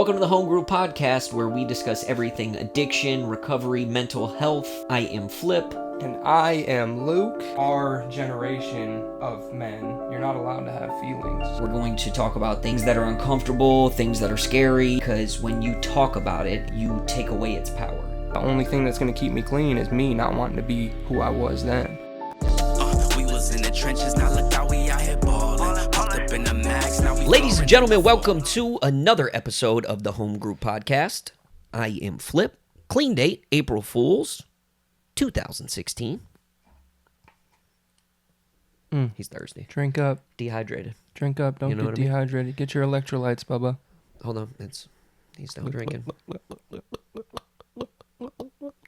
Welcome to the Homegroup podcast, where we discuss everything addiction, recovery, mental health. I am Flip. And I am Luke. Our generation of men, you're not allowed to have feelings. We're going to talk about things that are uncomfortable, things that are scary, because when you talk about it, you take away its power. The only thing that's going to keep me clean is me not wanting to be who I was then. We was in the trenches, now look how we out here ballin'. Pumped up in the max, now we Ladies and gentlemen, welcome to another episode of the Homegroup podcast. I am Flip. Clean date, April Fools, 2016. He's thirsty. Drink up. Dehydrated. Drink up. Don't You know get what I mean? dehydrated. Get your electrolytes, Bubba. Hold on, he's still drinking.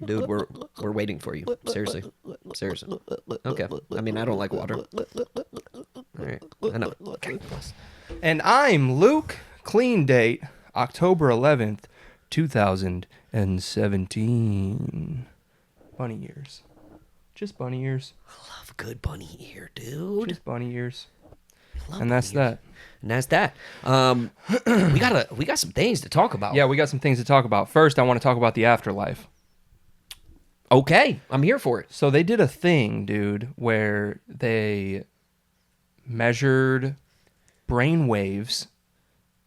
Dude, we're waiting for you. Seriously. Okay. I mean, I don't like water. All right. I know. Okay. And I'm Luke. Clean date, October 11th, 2017. Bunny ears. Just bunny ears. I love good bunny ear, dude. Just bunny ears. Love And that's bunny ears. that. And that's that. We got some things to talk about. Yeah, we got some things to talk about. First, I want to talk about the afterlife. Okay, I'm here for it. So they did a thing, dude, where they measured brain waves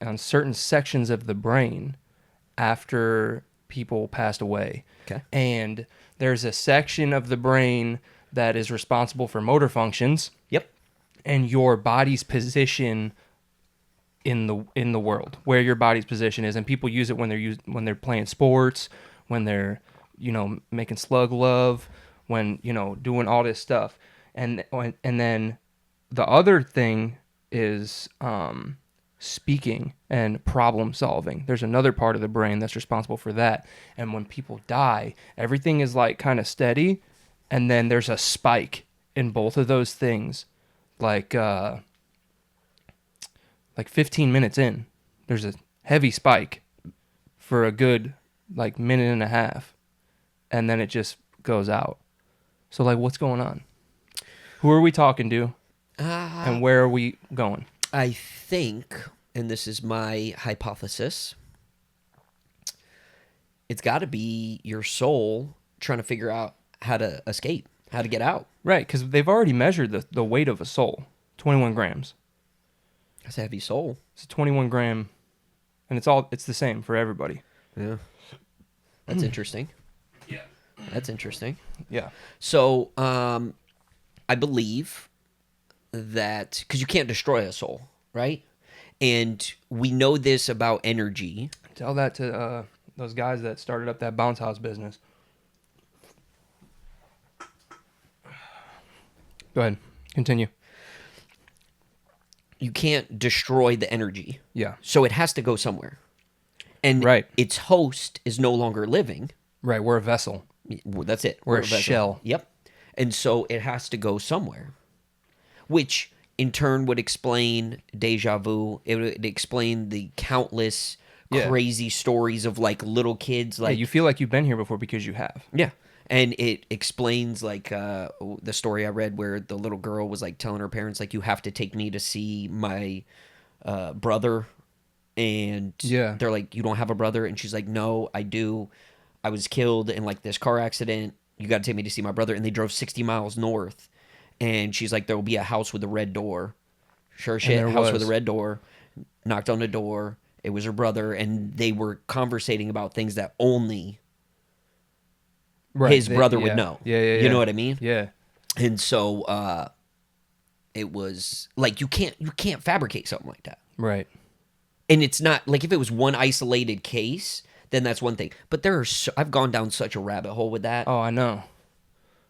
on certain sections of the brain after people passed away. Okay. And there's a section of the brain that is responsible for motor functions. Yep. And your body's position in the world, where your body's position is, and people use it when they're playing sports, when they're making slug love, when doing all this stuff, and then the other thing is speaking and problem solving. There's another part of the brain that's responsible for that, and when people die, everything is like kind of steady, and then there's a spike in both of those things, like 15 minutes in, there's a heavy spike for a good minute and a half, and then it just goes out. So what's going on? Who are we talking to? And where are we going? I think, and this is my hypothesis, it's got to be your soul trying to figure out how to escape, how to get out. Right, because they've already measured the weight of a soul, 21 grams. That's a heavy soul. It's a 21 gram, and it's the same for everybody. Yeah. That's interesting. Yeah. That's interesting. Yeah. So, I believe that, because you can't destroy a soul, right? And we know this about energy. Tell that to those guys that started up that bounce house business. Go ahead. Continue. You can't destroy the energy. Yeah. So it has to go somewhere. And Right. its host is no longer living. Right. We're a vessel. Well, that's it. We're a vessel. shell. Yep. And so it has to go somewhere, which in turn would explain deja vu. It would explain the countless crazy stories of little kids. Yeah, you feel like you've been here before because you have. Yeah. And it explains the story I read where the little girl was telling her parents you have to take me to see my brother, and they're like, you don't have a brother, and she's like, no, I do. I was killed in this car accident. You got to take me to see my brother, and they drove 60 miles north, and she's like, there will be a house with a red door. Sure shit, house with a red door. Knocked on the door. It was her brother, and they were conversating about things that only his brother would know. Yeah. You know what I mean? Yeah. And so it was you can't fabricate something like that. Right. And it's not if it was one isolated case, then that's one thing. But I've gone down such a rabbit hole with that. Oh, I know.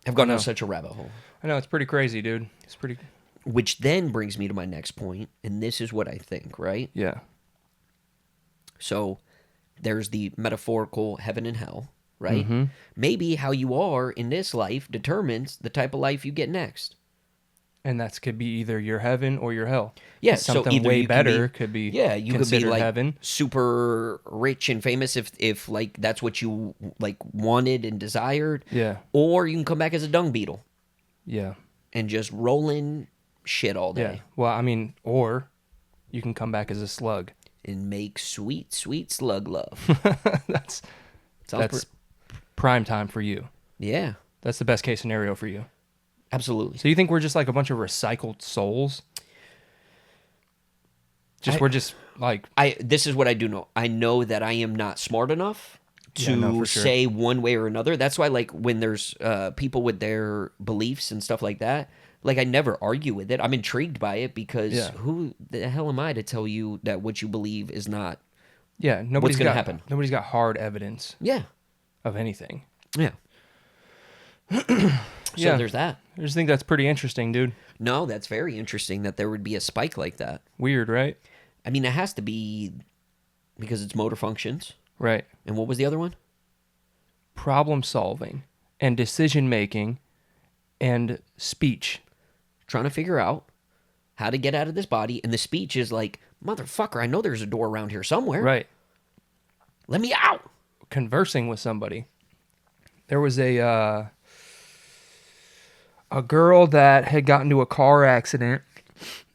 I've gone down such a rabbit hole. I know, it's pretty crazy, dude. It's pretty... Which then brings me to my next point, and this is what I think, right? Yeah. So there's the metaphorical heaven and hell, right? Mm-hmm. Maybe how you are in this life determines the type of life you get next. And that could be either your heaven or your hell. Yeah, something so either way you better could be you could be heaven. Super rich and famous if that's what you wanted and desired. Yeah. Or you can come back as a dung beetle. Yeah. And just rolling shit all day. Yeah. Well, I mean, or you can come back as a slug. and make sweet, sweet slug love. That's prime time for you. Yeah. That's the best case scenario for you. Absolutely. So you think we're just like a bunch of recycled souls? We're just like... This is what I do know. I know that I am not smart enough to say one way or another. That's why, like, when there's people with their beliefs and stuff like that, like, I never argue with it. I'm intrigued by it because who the hell am I to tell you that what you believe is not what's going to happen? Nobody's got hard evidence of anything. Yeah. So there's that. I just think that's pretty interesting, dude. No, that's very interesting that there would be a spike like that. Weird, right? I mean, it has to be because it's motor functions. Right. And what was the other one? Problem solving and decision making and speech. Trying to figure out how to get out of this body. And the speech is like, motherfucker, I know there's a door around here somewhere. Right. Let me out. Conversing with somebody. There was a girl that had gotten into a car accident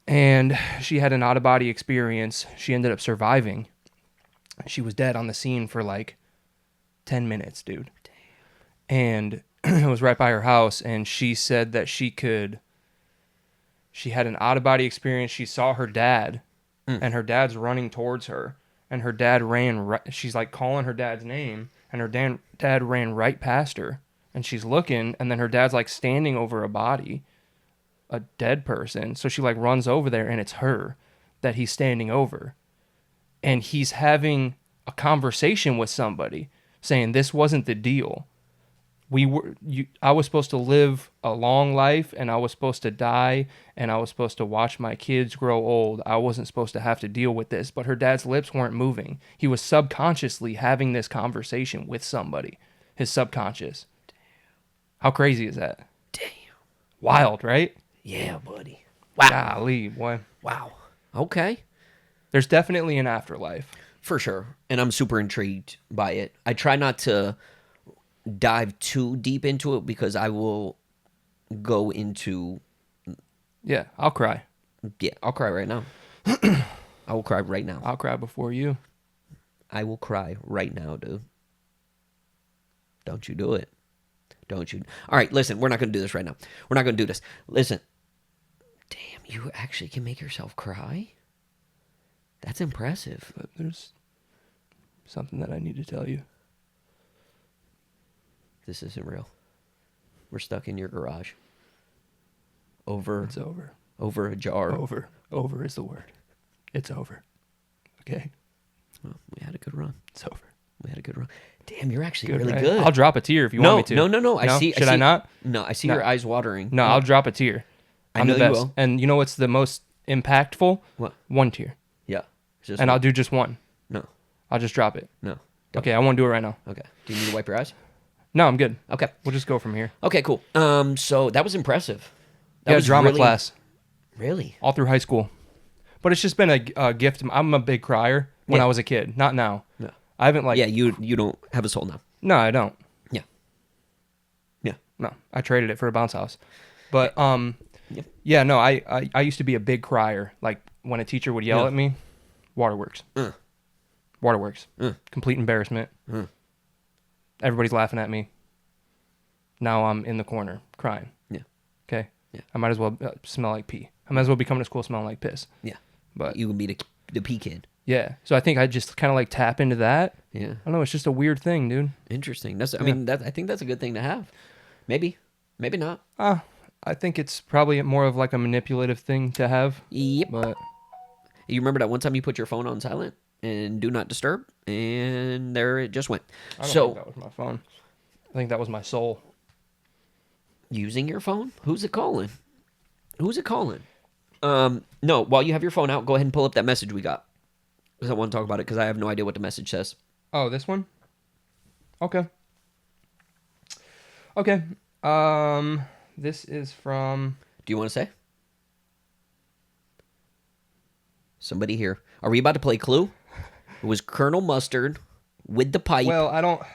and she had an out-of-body experience. She ended up surviving. She was dead on the scene for like 10 minutes, dude. Damn. And it was right by her house, and she said that she had an out-of-body experience. She saw her dad, and her dad's running towards her, and her dad ran, she's like calling her dad's name, and her dad ran right past her, and she's looking, and then her dad's like standing over a body, a dead person. So she like runs over there, and it's her that he's standing over. And he's having a conversation with somebody saying this wasn't the deal. I was supposed to live a long life, and I was supposed to die, and I was supposed to watch my kids grow old. I wasn't supposed to have to deal with this. But her dad's lips weren't moving. He was subconsciously having this conversation with somebody. His subconscious. Damn. How crazy is that? Damn. Wild, right? Yeah, buddy. Wow. Golly, boy. Wow. Okay. There's definitely an afterlife. For sure. And I'm super intrigued by it. I try not to dive too deep into it because I will go into... Yeah, I'll cry. Yeah, I'll cry right now. I will cry right now. I'll cry before you. I will cry right now, dude. Don't you do it. Don't you... All right, listen, we're not going to do this right now. We're not going to do this. Listen. Damn, you actually can make yourself cry? That's impressive. But there's something that I need to tell you. This isn't real. We're stuck in your garage. It's over. Over a jar. Over. Over is the word. It's over. Okay? Well, we had a good run. It's over. We had a good run. Damn, you're actually good, really right? good. I'll drop a tear if you want me to. No. I see. Should I not? No, I see your eyes watering. No, I'll drop a tear. I'm know the best. you will. And you know what's the most impactful? What? One tear. Yeah. And I'll do just one. No. I'll just drop it. No. Don't. Okay, I won't do it right now. Okay. Do you need to wipe your eyes? No, I'm good. Okay. We'll just go from here. Okay, cool. So that was impressive. That was was drama really... class. Really? All through high school. But it's just been a gift. I'm a big crier when I was a kid. Not now. No. I haven't like... Yeah, you don't have a soul now. No, I don't. Yeah. Yeah. No, I traded it for a bounce house. But, Yeah. yeah, no, I used to be a big crier. Like, when a teacher would yell at me, waterworks. Waterworks. Complete embarrassment. Everybody's laughing at me. Now I'm in the corner crying. Yeah. Okay? Yeah. I might as well smell like pee. I might as well be coming to school smelling like piss. Yeah. But you can be the pee kid. Yeah. So I think I just kind of like tap into that. Yeah. I don't know. It's just a weird thing, dude. Interesting. I mean, I think that's a good thing to have. Maybe. Maybe not. I think it's probably more of like a manipulative thing to have. Yep. But you remember that one time you put your phone on silent and do not disturb, and there it just went. I don't think that was my phone. I think that was my soul. Using your phone? Who's it calling? Who's it calling? No, while you have your phone out, go ahead and pull up that message we got. Because I want to talk about it because I have no idea what the message says. Oh, this one? Okay. Okay. This is from... Do you want to say? Somebody here. Are we about to play Clue? It was Colonel Mustard with the pipe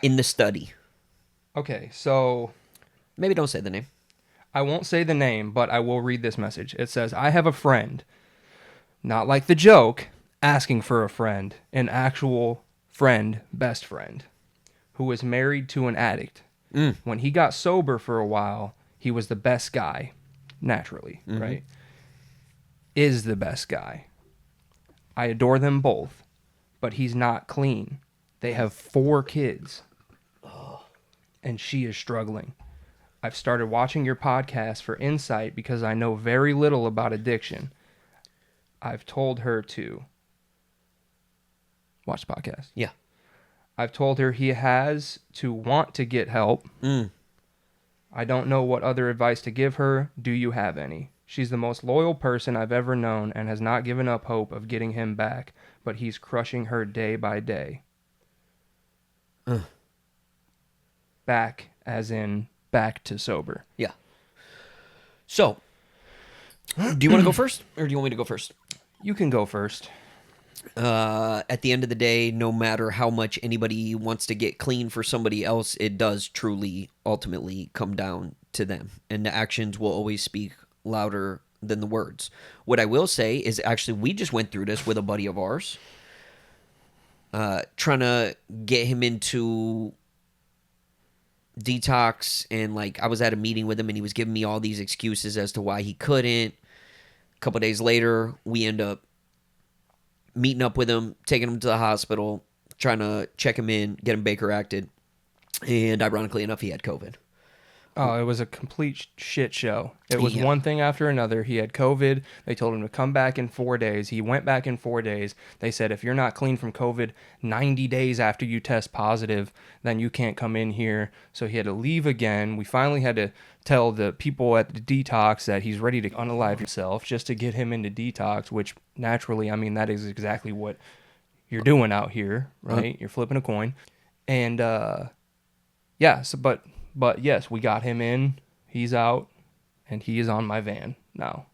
in the study. Okay, so... Maybe don't say the name. I won't say the name, but I will read this message. It says, I have a friend. Not like the joke. asking for a friend, an actual friend, best friend, who was married to an addict. When he got sober for a while, he was the best guy, naturally, right? Is the best guy. I adore them both, but he's not clean. They have 4 kids, and she is struggling. I've started watching your podcast for insight because I know very little about addiction. I've told her to watch the podcast. Yeah. I've told her he has to want to get help. I don't know what other advice to give her. Do you have any? She's the most loyal person I've ever known and has not given up hope of getting him back, but he's crushing her day by day. Back as in back to sober. Yeah. So, do you want to go first, or do you want me to go first? You can go first. At the end of the day, no matter how much anybody wants to get clean for somebody else, it does truly ultimately come down to them. And the actions will always speak louder than the words. What I will say is actually we just went through this with a buddy of ours. Trying to get him into detox, and like I was at a meeting with him and he was giving me all these excuses as to why he couldn't. A couple days later, we end up meeting up with him, taking him to the hospital, trying to check him in, get him Baker acted, and ironically enough, he had COVID. Oh, it was a complete shit show. It was one thing after another. He had COVID. They told him to come back in 4 days. He went back in 4 days. They said, if you're not clean from COVID 90 days after you test positive, then you can't come in here. So he had to leave again. We finally had to tell the people at the detox that he's ready to unalive himself just to get him into detox, which naturally, I mean, that is exactly what you're doing out here, right? You're flipping a coin. And, yeah, so, But yes, we got him in. He's out, and he is on my van now.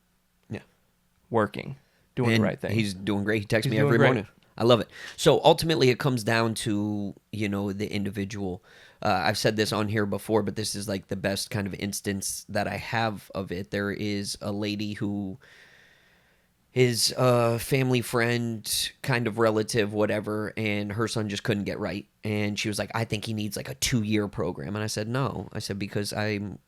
Yeah, working, doing the right thing. He's doing great. He texts me every morning. I love it. So ultimately, it comes down to the individual. I've said this on here before, but this is like the best kind of instance that I have of it. There is a lady who his family friend, kind of relative, whatever, and her son just couldn't get right. And she was like, I think he needs like a 2-year program. And I said, no. I said, because I'm,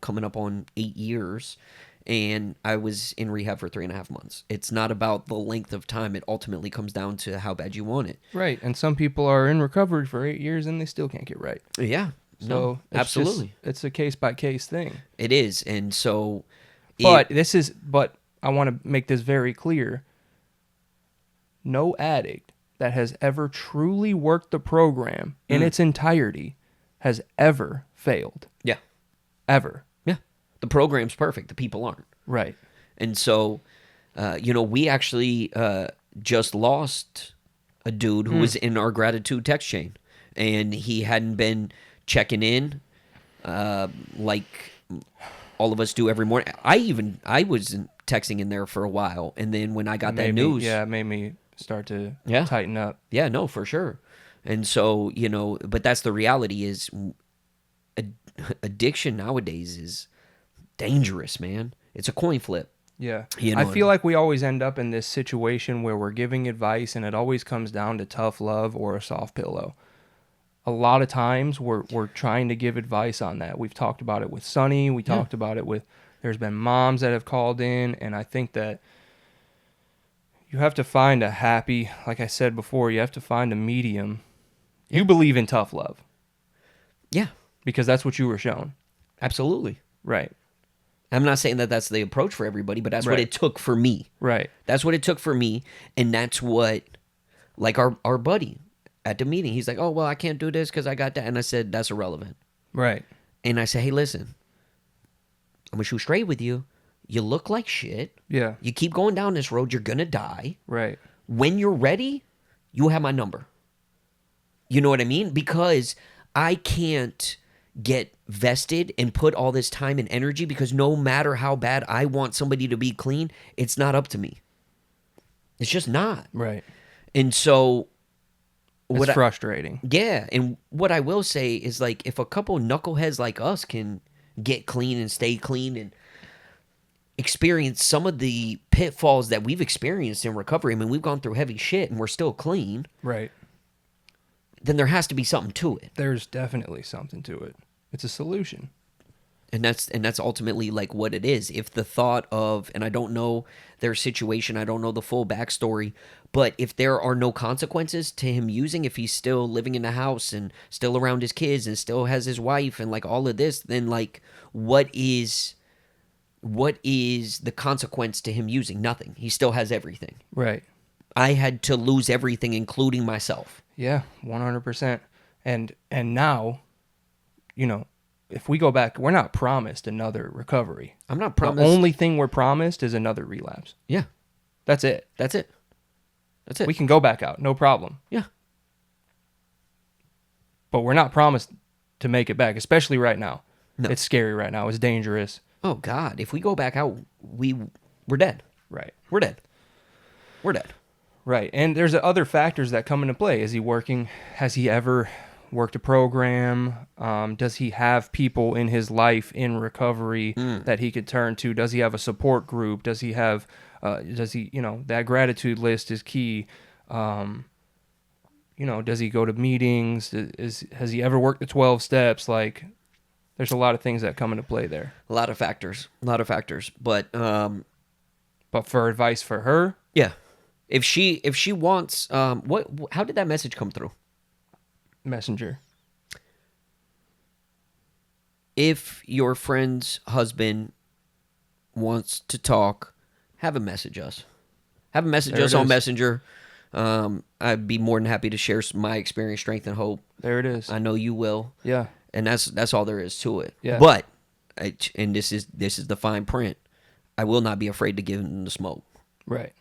coming up on 8 years, and I was in rehab for 3.5 months. It's not about the length of time. It ultimately comes down to how bad you want it. Right. And some people are in recovery for 8 years and they still can't get right. Yeah. So absolutely. It's a case-by-case thing. It is. And so... But I want to make this very clear. No addict that has ever truly worked the program in its entirety has ever failed. Yeah. Ever. Yeah. The program's perfect. The people aren't. Right. And so, we actually just lost a dude who was in our gratitude text chain. And he hadn't been checking in like all of us do every morning. I was texting in there for a while, and then when I got that news, it made me start to tighten up. Yeah, no, for sure. And so but that's the reality is addiction nowadays is dangerous, man. It's a coin flip. Yeah, I feel like we always end up in this situation where we're giving advice, and it always comes down to tough love or a soft pillow. A lot of times we're trying to give advice on that. We've talked about it with Sonny. We talked about it with. There's been moms that have called in, and I think that you have to find a happy, like I said before, you have to find a medium. You believe in tough love. Yeah. Because that's what you were shown. Absolutely. Right. I'm not saying that that's the approach for everybody, but that's what it took for me. Right. That's what it took for me, and that's what, like our buddy at the meeting, he's like, oh, well, I can't do this because I got that. And I said, that's irrelevant. Right. And I said, hey, listen. I'm going to shoot straight with you. You look like shit. Yeah. You keep going down this road, you're going to die. Right. When you're ready, you have my number. You know what I mean? Because I can't get vested and put all this time and energy because no matter how bad I want somebody to be clean, it's not up to me. It's just not. Right. And so... It's frustrating. Yeah. And what I will say is like if a couple knuckleheads like us can... get clean and stay clean, and experience some of the pitfalls that we've experienced in recovery, I mean, we've gone through heavy shit and we're still clean. Right. Then there has to be something to it. There's definitely something to it. It's a solution. And that's ultimately like what it is. If the thought of, and I don't know their situation, I don't know the full backstory, but if there are no consequences to him using, if he's still living in the house and still around his kids and still has his wife and like all of this, then like what is the consequence to him using? Nothing. He still has everything. Right. I had to lose everything, including myself. Yeah, 100%. And now, you know, if we go back, we're not promised another recovery. I'm not promised. The only thing we're promised is another relapse. Yeah. That's it. That's it. That's it. We can go back out, no problem. Yeah. But we're not promised to make it back, especially right now. No. It's scary right now. It's dangerous. Oh, God. If we go back out, we're dead. Right. We're dead. We're dead. Right. And there's other factors that come into play. Is he working? Has he ever worked a program? Does he have people in his life in recovery that he could turn to? Does he have a support group? Does he have, that gratitude list is key. Does he go to meetings? Has he ever worked the 12 steps? Like, there's a lot of things that come into play there. A lot of factors. But for advice for her? Yeah. If she wants, how did that message come through? Messenger. If your friend's husband wants to talk, have him message us. Have him message us on Messenger. I'd be more than happy to share my experience, strength, and hope. There it is. I know you will. Yeah. And that's all there is to it. Yeah. But, and this is the fine print, I will not be afraid to give him the smoke. Right.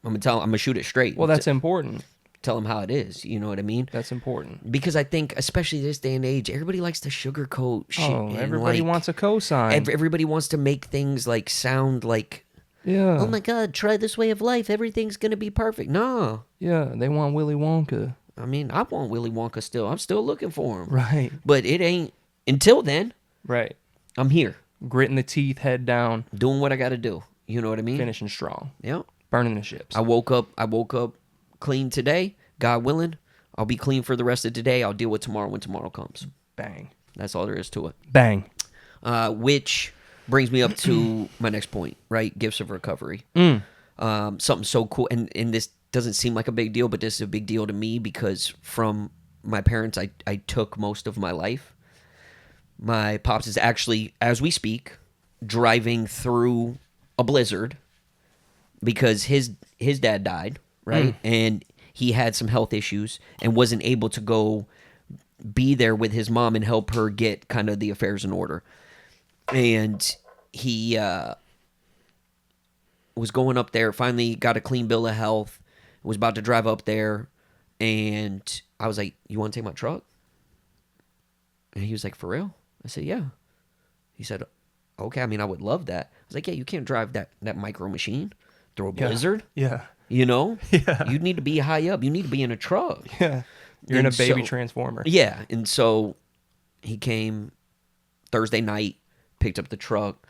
I'm gonna shoot it straight. Well, that's important. Tell him how it is. You know what I mean? That's important. Because I think, especially this day and age, everybody likes to sugarcoat shit. Oh, everybody wants a cosign. Everybody wants to make things like sound like, yeah. oh my God, try this way of life. Everything's gonna be perfect. No. Yeah, they want Willy Wonka. I mean, I want Willy Wonka still. I'm still looking for him. Right. But it ain't. Until then. Right. I'm here. Gritting the teeth, head down. Doing what I got to do. You know what I mean? Finishing strong. Yep. Burning the ships. I woke up clean today. God willing, I'll be clean for the rest of today. I'll deal with tomorrow when tomorrow comes. Bang. That's all there is to it. Bang. Which brings me up to my next point, right? Gifts of recovery. Something so cool. And this doesn't seem like a big deal, but this is a big deal to me because from my parents, I took most of my life. My pops is actually, as we speak, driving through a blizzard because his dad died, right? And he had some health issues and wasn't able to go be there with his mom and help her get kind of the affairs in order. And he was going up there, finally got a clean bill of health, was about to drive up there, and I was like, you want to take my truck? And he was like, for real? I said, yeah. He said, okay, I mean, I would love that. I was like, yeah, you can't drive that micro machine through a blizzard. Yeah. You know? Yeah. You need to be high up. You need to be in a truck. Yeah. You're in a baby transformer. Yeah. And so he came Thursday night, picked up the truck,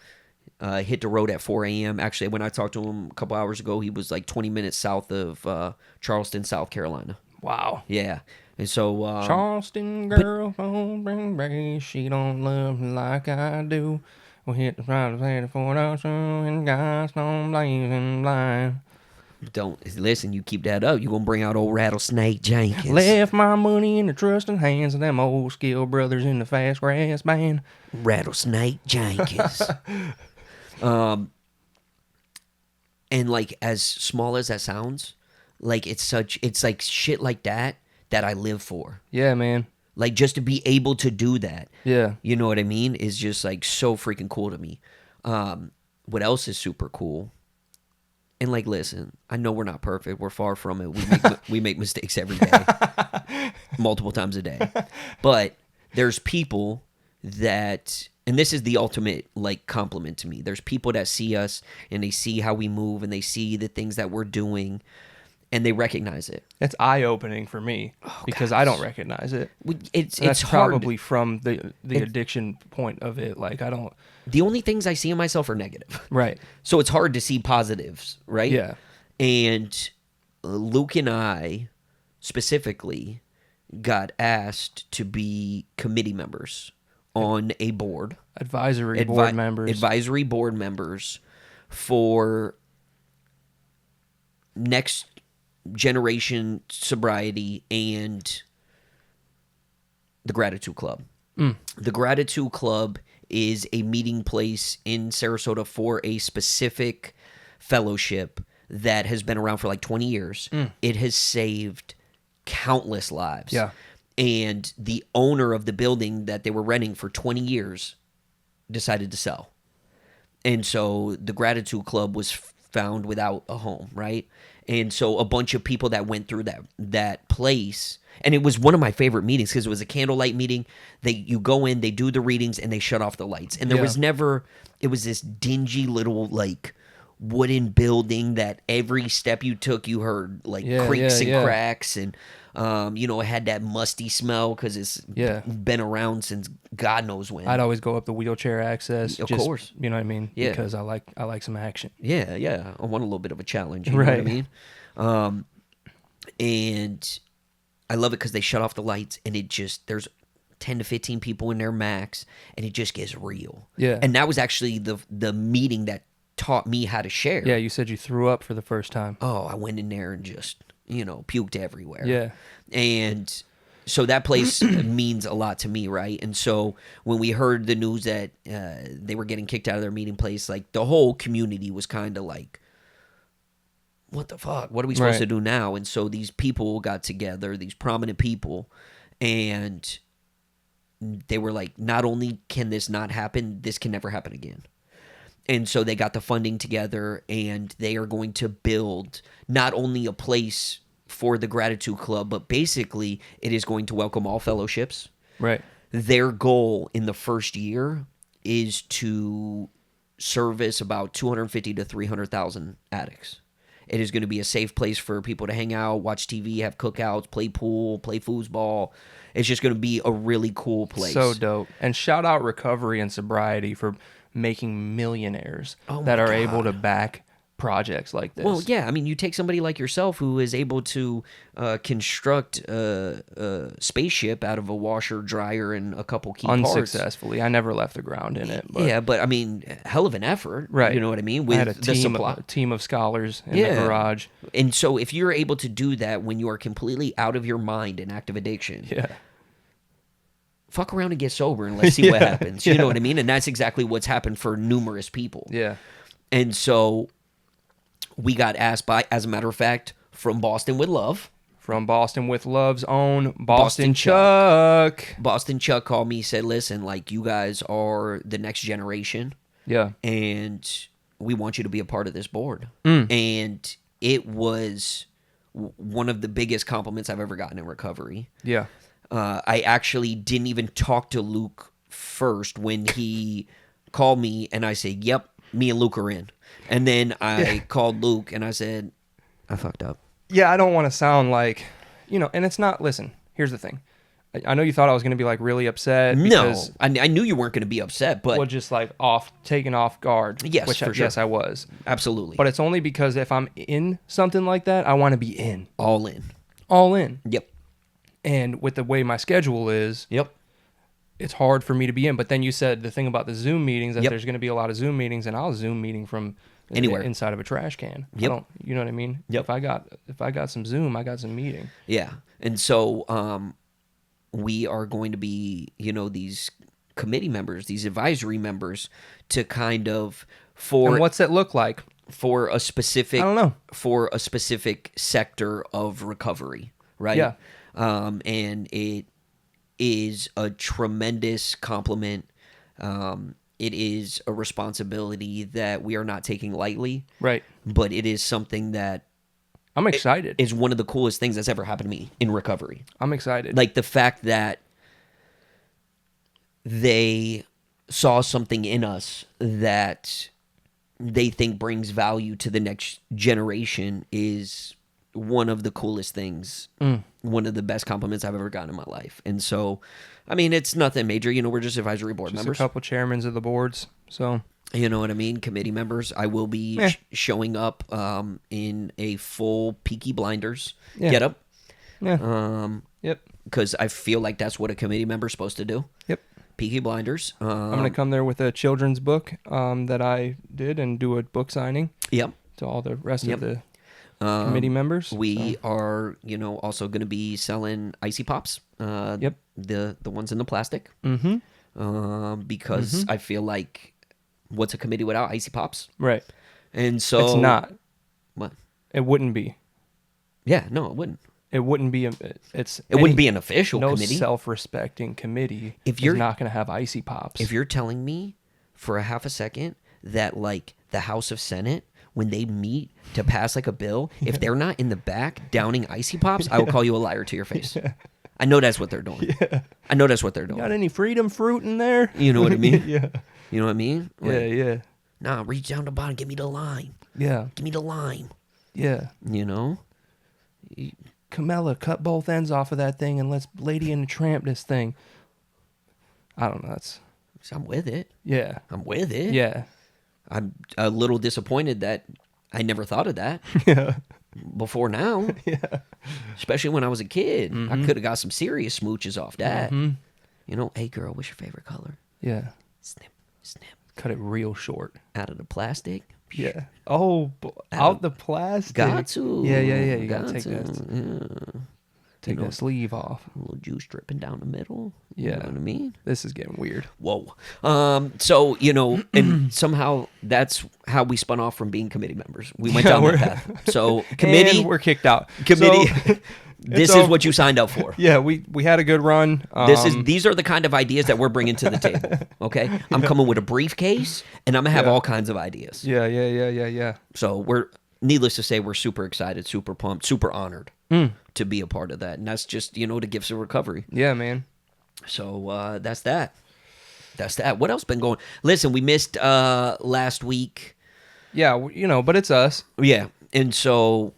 hit the road at 4 a.m. Actually, when I talked to him a couple hours ago, he was like 20 minutes south of Charleston, South Carolina. Wow. Yeah. And so Charleston girl, phone bring baby, she don't love me like I do. We hit the private play for the show and guys don't blazing blind. Don't listen. You keep that up, you're gonna bring out old Rattlesnake Jenkins. Left my money in the trusting hands of them old skill brothers in the fast grass band. Rattlesnake Jenkins. And like as small as that sounds, like it's like shit like that I live for. Yeah, man. Like just to be able to do that. Yeah. You know what I mean? Is just like so freaking cool to me. What else is super cool? And like, listen, I know we're not perfect. We're far from it. We make mistakes every day, multiple times a day. But there's people that, and this is the ultimate like compliment to me. There's people that see us and they see how we move and they see the things that we're doing, and they recognize it. That's eye-opening for me because I don't recognize it. It's probably hard. from the addiction point of it. Like I don't. The only things I see in myself are negative. Right. So it's hard to see positives, right? Yeah. And Luke and I specifically got asked to be committee members on a board. Advisory board members for next generation sobriety and the Gratitude Club. The Gratitude Club is a meeting place in Sarasota for a specific fellowship that has been around for like 20 years. It has saved countless lives. Yeah. And the owner of the building that they were renting for 20 years decided to sell. And so the Gratitude Club was found without a home, right? And so a bunch of people that went through that place, and it was one of my favorite meetings because it was a candlelight meeting. You go in, they do the readings, and they shut off the lights. And there was never, it was this dingy little like wooden building that every step you took, you heard like creaks and cracks, and it had that musty smell because it's been around since God knows when. I'd always go up the wheelchair access. Of course. You know what I mean? Yeah. Because I like some action. Yeah. I want a little bit of a challenge. You know what I mean? And I love it because they shut off the lights and there's 10 to 15 people in there max, and it just gets real. Yeah. And that was actually the meeting that taught me how to share. Yeah, you said you threw up for the first time. Oh, I went in there and just, puked everywhere. Yeah. And so that place means a lot to me, right? And so when we heard the news that they were getting kicked out of their meeting place, like the whole community was kind of like, what the fuck? What are we supposed to do now? And so these people got together, these prominent people, and they were like, not only can this not happen, this can never happen again. And so they got the funding together, and they are going to build not only a place for the Gratitude Club, but basically it is going to welcome all fellowships. Right. Their goal in the first year is to service about 250 to 300,000 addicts. It is going to be a safe place for people to hang out, watch TV, have cookouts, play pool, play foosball. It's just going to be a really cool place. So dope. And shout out Recovery and Sobriety for making millionaires that are able to back projects like this. Well, yeah. I mean, you take somebody like yourself who is able to construct a spaceship out of a washer, dryer, and a couple key parts. Unsuccessfully. I never left the ground in it. But yeah, but I mean, hell of an effort. Right. You know what I mean? With I had a team of scholars in the garage. And so if you're able to do that when you are completely out of your mind in active addiction, fuck around and get sober and let's see what happens. You know what I mean? And that's exactly what's happened for numerous people. Yeah. And so we got asked by, as a matter of fact, from Boston with Love. From Boston with Love's own Boston Chuck. Boston Chuck called me, said, listen, like, you guys are the next generation. Yeah. And we want you to be a part of this board. And it was one of the biggest compliments I've ever gotten in recovery. Yeah. I actually didn't even talk to Luke first when he called me, and I said, yep, me and Luke are in. And then I called Luke, and I said, I fucked up. Yeah, I don't want to sound like, and it's not, listen, here's the thing. I know you thought I was going to be like really upset. Because, no, I knew you weren't going to be upset, but. Well, just like taken off guard. Yes, which for sure. Yes, I was. Absolutely. But it's only because if I'm in something like that, I want to be in. All in. All in. Yep. And with the way my schedule is. Yep. It's hard for me to be in. But then you said the thing about the Zoom meetings, that there's going to be a lot of Zoom meetings, and I'll Zoom meeting from anywhere inside of a trash can. Yep. You know what I mean? Yep. If I got some Zoom, I got some meeting. Yeah. And so we are going to be, these committee members, these advisory members to kind of And what's that look like? For a specific I don't know. For a specific sector of recovery, right? Yeah. And it is a tremendous compliment. It is a responsibility that we are not taking lightly. Right. But it is something that I'm excited. It's one of the coolest things that's ever happened to me in recovery. I'm excited. Like the fact that they saw something in us that they think brings value to the next generation is one of the coolest things, one of the best compliments I've ever gotten in my life. And so, I mean, it's nothing major. You know, we're just advisory board members. A couple chairmans of the boards. So, you know what I mean? Committee members. I will be showing up in a full Peaky Blinders getup. Yeah. Yep. Because I feel like that's what a committee member's supposed to do. Yep. Peaky Blinders. I'm going to come there with a children's book that I did and do a book signing. Yep. To all the rest of the committee members. We are, you know, also going to be selling icy pops. The ones in the plastic. Mm-hmm. Because I feel like, what's a committee without icy pops? Right. And so it's not. What? It wouldn't be. Yeah. No, it wouldn't. It wouldn't be. It wouldn't be an official committee. No self-respecting committee if you're is not going to have icy pops. If you're telling me for a half a second that like the House of Senate, when they meet to pass like a bill, if they're not in the back downing icy pops, I will call you a liar to your face. I know that's what they're doing. I know that's what they're doing. Got any freedom fruit in there? You know what I mean? Yeah. You know what I mean? Like, yeah. Nah, reach down the bottom, give me the lime. Yeah. Give me the lime. Yeah. You know? Camilla, cut both ends off of that thing and let's Lady and the Tramp this thing. I don't know. I'm with it. Yeah. I'm with it. Yeah. I'm a little disappointed that I never thought of that before now. Yeah. Especially when I was a kid. I could have got some serious smooches off that. You know, hey girl, what's your favorite color? Yeah. Snip, snip. Cut it real short. Out of the plastic. Yeah. Oh, out the plastic. Got to. Yeah. You gotta take that. Yeah. Take that sleeve off. A little juice dripping down the middle. Yeah. You know what I mean? This is getting weird. Whoa. So, you know, and somehow that's how we spun off from being committee members. We went down that path. So, committee. And we're kicked out. Committee. So, this is what you signed up for. Yeah, we had a good run. These are the kind of ideas that we're bringing to the table. Okay? I'm coming with a briefcase, and I'm going to have all kinds of ideas. Yeah. So, needless to say, we're super excited, super pumped, super honored to be a part of that. And that's just, you know, the gifts of recovery. Yeah, man. So that's that. That's that. What else been going? Listen, we missed last week. Yeah, you know, but it's us. Yeah. And so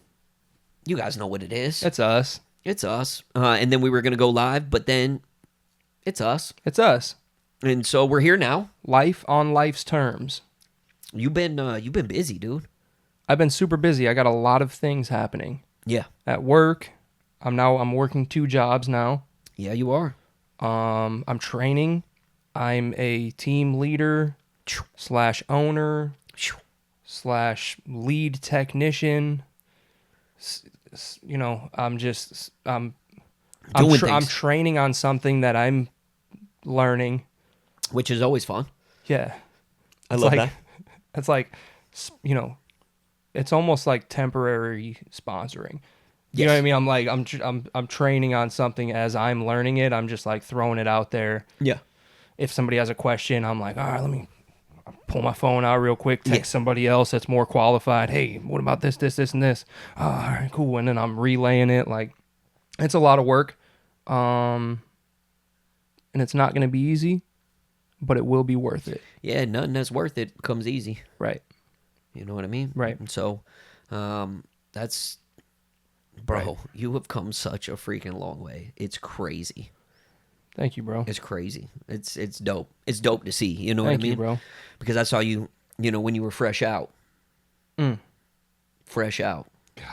you guys know what it is. It's us. It's us. And then we were going to go live, but then it's us. It's us. And so we're here now. Life on life's terms. You've been busy, dude. I've been super busy. I got a lot of things happening. Yeah. At work. I'm working 2 jobs now. Yeah, you are. I'm training. I'm a team leader / owner / lead technician. You know, I'm training on something that I'm learning, which is always fun. Yeah. I love that. It's like, you know, it's almost like temporary sponsoring. You know what I mean? I'm like, I'm training on something as I'm learning it. I'm just like throwing it out there. Yeah. If somebody has a question, I'm like, all right, let me pull my phone out real quick, text somebody else that's more qualified. Hey, what about this, and this? Oh, all right, cool. And then I'm relaying it. Like, it's a lot of work. And it's not going to be easy, but it will be worth it. Yeah, nothing that's worth it comes easy. Right. You know what I mean? Right. And so, that's... Bro, right. You have come such a freaking long way. It's crazy. Thank you, bro. It's crazy. It's dope. It's dope to see. You know what I mean? Thank you, bro. Because I saw you, you know, when you were fresh out. Fresh out. God.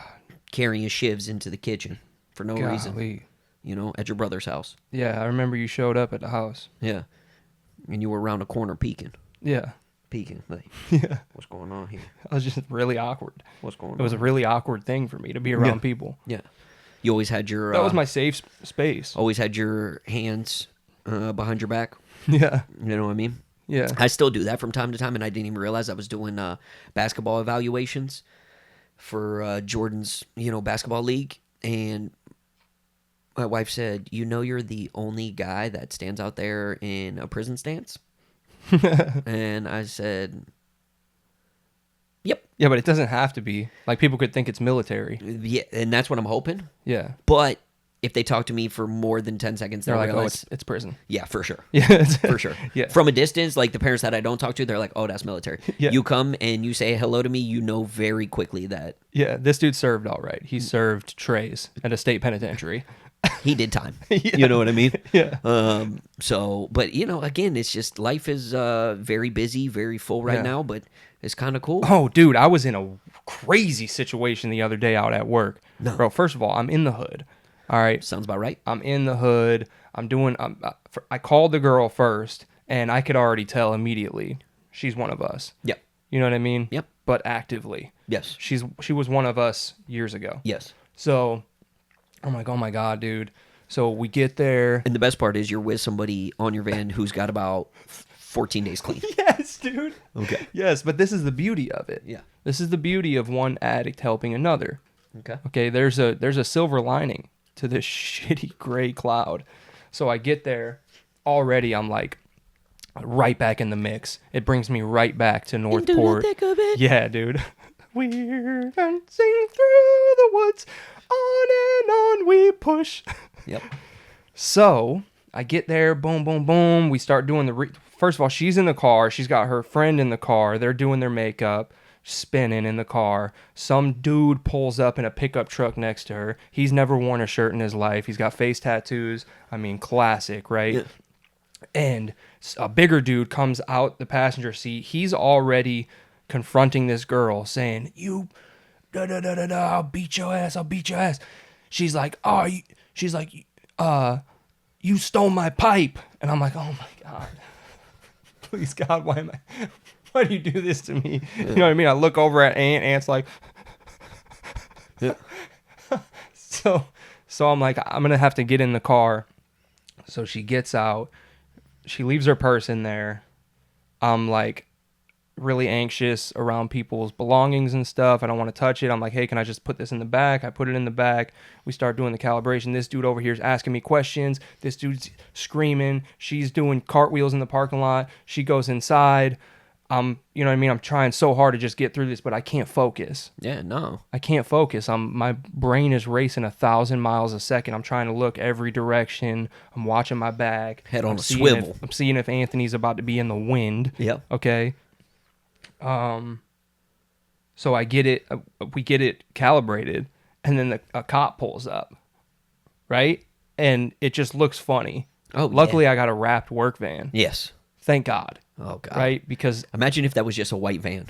Carrying shivs into the kitchen for no reason. You know, at your brother's house. Yeah, I remember you showed up at the house. Yeah. And you were around a corner peeking. Yeah. Peeking. Like, yeah. What's going on here? I was just really awkward. What's going on? It was a really awkward thing for me to be around people. Yeah. You always had your... that was my safe space. Always had your hands behind your back. Yeah. You know what I mean? Yeah. I still do that from time to time, and I didn't even realize I was doing basketball evaluations for Jordan's, you know, basketball league. And my wife said, you know, you're the only guy that stands out there in a prison stance? And I said, yep. Yeah, but it doesn't have to be. Like, people could think it's military. Yeah, and that's what I'm hoping. Yeah. But if they talk to me for more than 10 seconds, They're like, realize, it's prison. Yeah, for sure. Yeah, For sure. Yeah. From a distance, like the parents that I don't talk to, they're like, oh, that's military. Yeah. You come and you say hello to me, you know very quickly that Yeah, this dude served all right. He served trays at a state penitentiary. he did time. Yeah. You know what I mean? Yeah. So, but you know, again, it's just life is very busy, very full right Yeah. now, but it's kind of cool. Oh, dude, I was in a crazy situation the other day out at work. No. Bro, first of all, I'm in the hood. All right. Sounds about right. I'm in the hood. I called the girl first, and I could already tell immediately she's one of us. Yep. You know what I mean? Yep. But actively. Yes. She was one of us years ago. Yes. So I'm like, oh my God, dude. So we get there. And the best part is you're with somebody on your van who's got about 14 days clean. Yes, dude. Okay. Yes, but this is the beauty of it. Yeah. This is the beauty of one addict helping another. Okay. Okay, there's a silver lining to this shitty gray cloud. So I get there, already I'm like right back in the mix. It brings me right back to Northport. Into the thick of it. Yeah, dude. We're dancing through the woods, on and on we push. Yep. So I get there, boom, boom, boom. We start doing first of all, she's in the car. She's got her friend in the car. They're doing their makeup, spinning in the car. Some dude pulls up in a pickup truck next to her. He's never worn a shirt in his life. He's got face tattoos. I mean, classic, right? Yeah. And a bigger dude comes out the passenger seat. He's already confronting this girl, saying, "You, I'll beat your ass. I'll beat your ass." She's like, you stole my pipe. And I'm like, oh my God. Please, God, why do you do this to me? Yeah. You know what I mean? I look over at Aunt. Aunt's like, yeah. So I'm like, I'm going to have to get in the car. So she gets out. She leaves her purse in there. I'm like really anxious around people's belongings and stuff. I don't want to touch it. I'm like, hey, can I just put this in the back? I put it in the back. We start doing the calibration. This dude over here is asking me questions. This dude's screaming. She's doing cartwheels in the parking lot. She goes inside. You know what I mean? I'm trying so hard to just get through this, but I can't focus. Yeah, no. I can't focus. My brain is racing 1,000 miles a second. I'm trying to look every direction. I'm watching my back. Head on a swivel. I'm seeing if Anthony's about to be in the wind. Yep. Okay. So I get it. We get it calibrated, and then a cop pulls up, right? And it just looks funny. Oh, luckily yeah. I got a wrapped work van. Yes. Thank God. Oh God. Right? Because imagine if that was just a white van.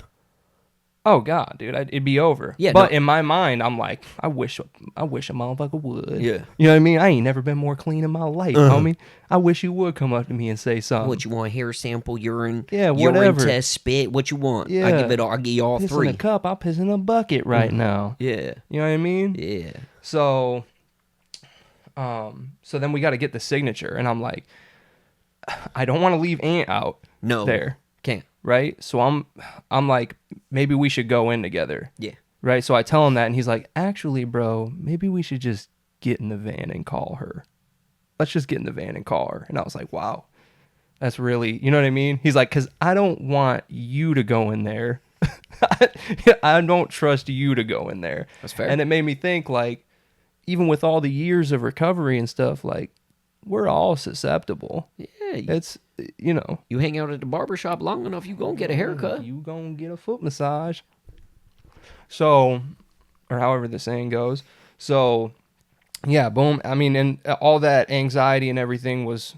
Oh God, dude, it'd be over. Yeah. But in my mind, I'm like, I wish a motherfucker would. Yeah. You know what I mean? I ain't never been more clean in my life, homie. I wish you would come up to me and say something. What you want? Hair sample, urine. Yeah, whatever. Urine test, spit. What you want? Yeah. I'll give you all piss three. In a cup. I'll piss in a bucket right now. Yeah. You know what I mean? Yeah. So then we got to get the signature, and I'm like, I don't want to leave Aunt out. No. There. Can't. Right? So I'm like, maybe we should go in together. Yeah. Right? So I tell him that, and he's like, actually, bro, maybe we should just get in the van and call her. Let's just get in the van and call her. And I was like, wow, that's really, you know what I mean? He's like, because I don't want you to go in there. I don't trust you to go in there. That's fair. And it made me think, like, even with all the years of recovery and stuff, like, we're all susceptible. Yeah. It's, you know. You hang out at the barbershop long enough, you gonna get a haircut. You gonna get a foot massage. So, or however the saying goes. So, yeah, boom. I mean, and all that anxiety and everything was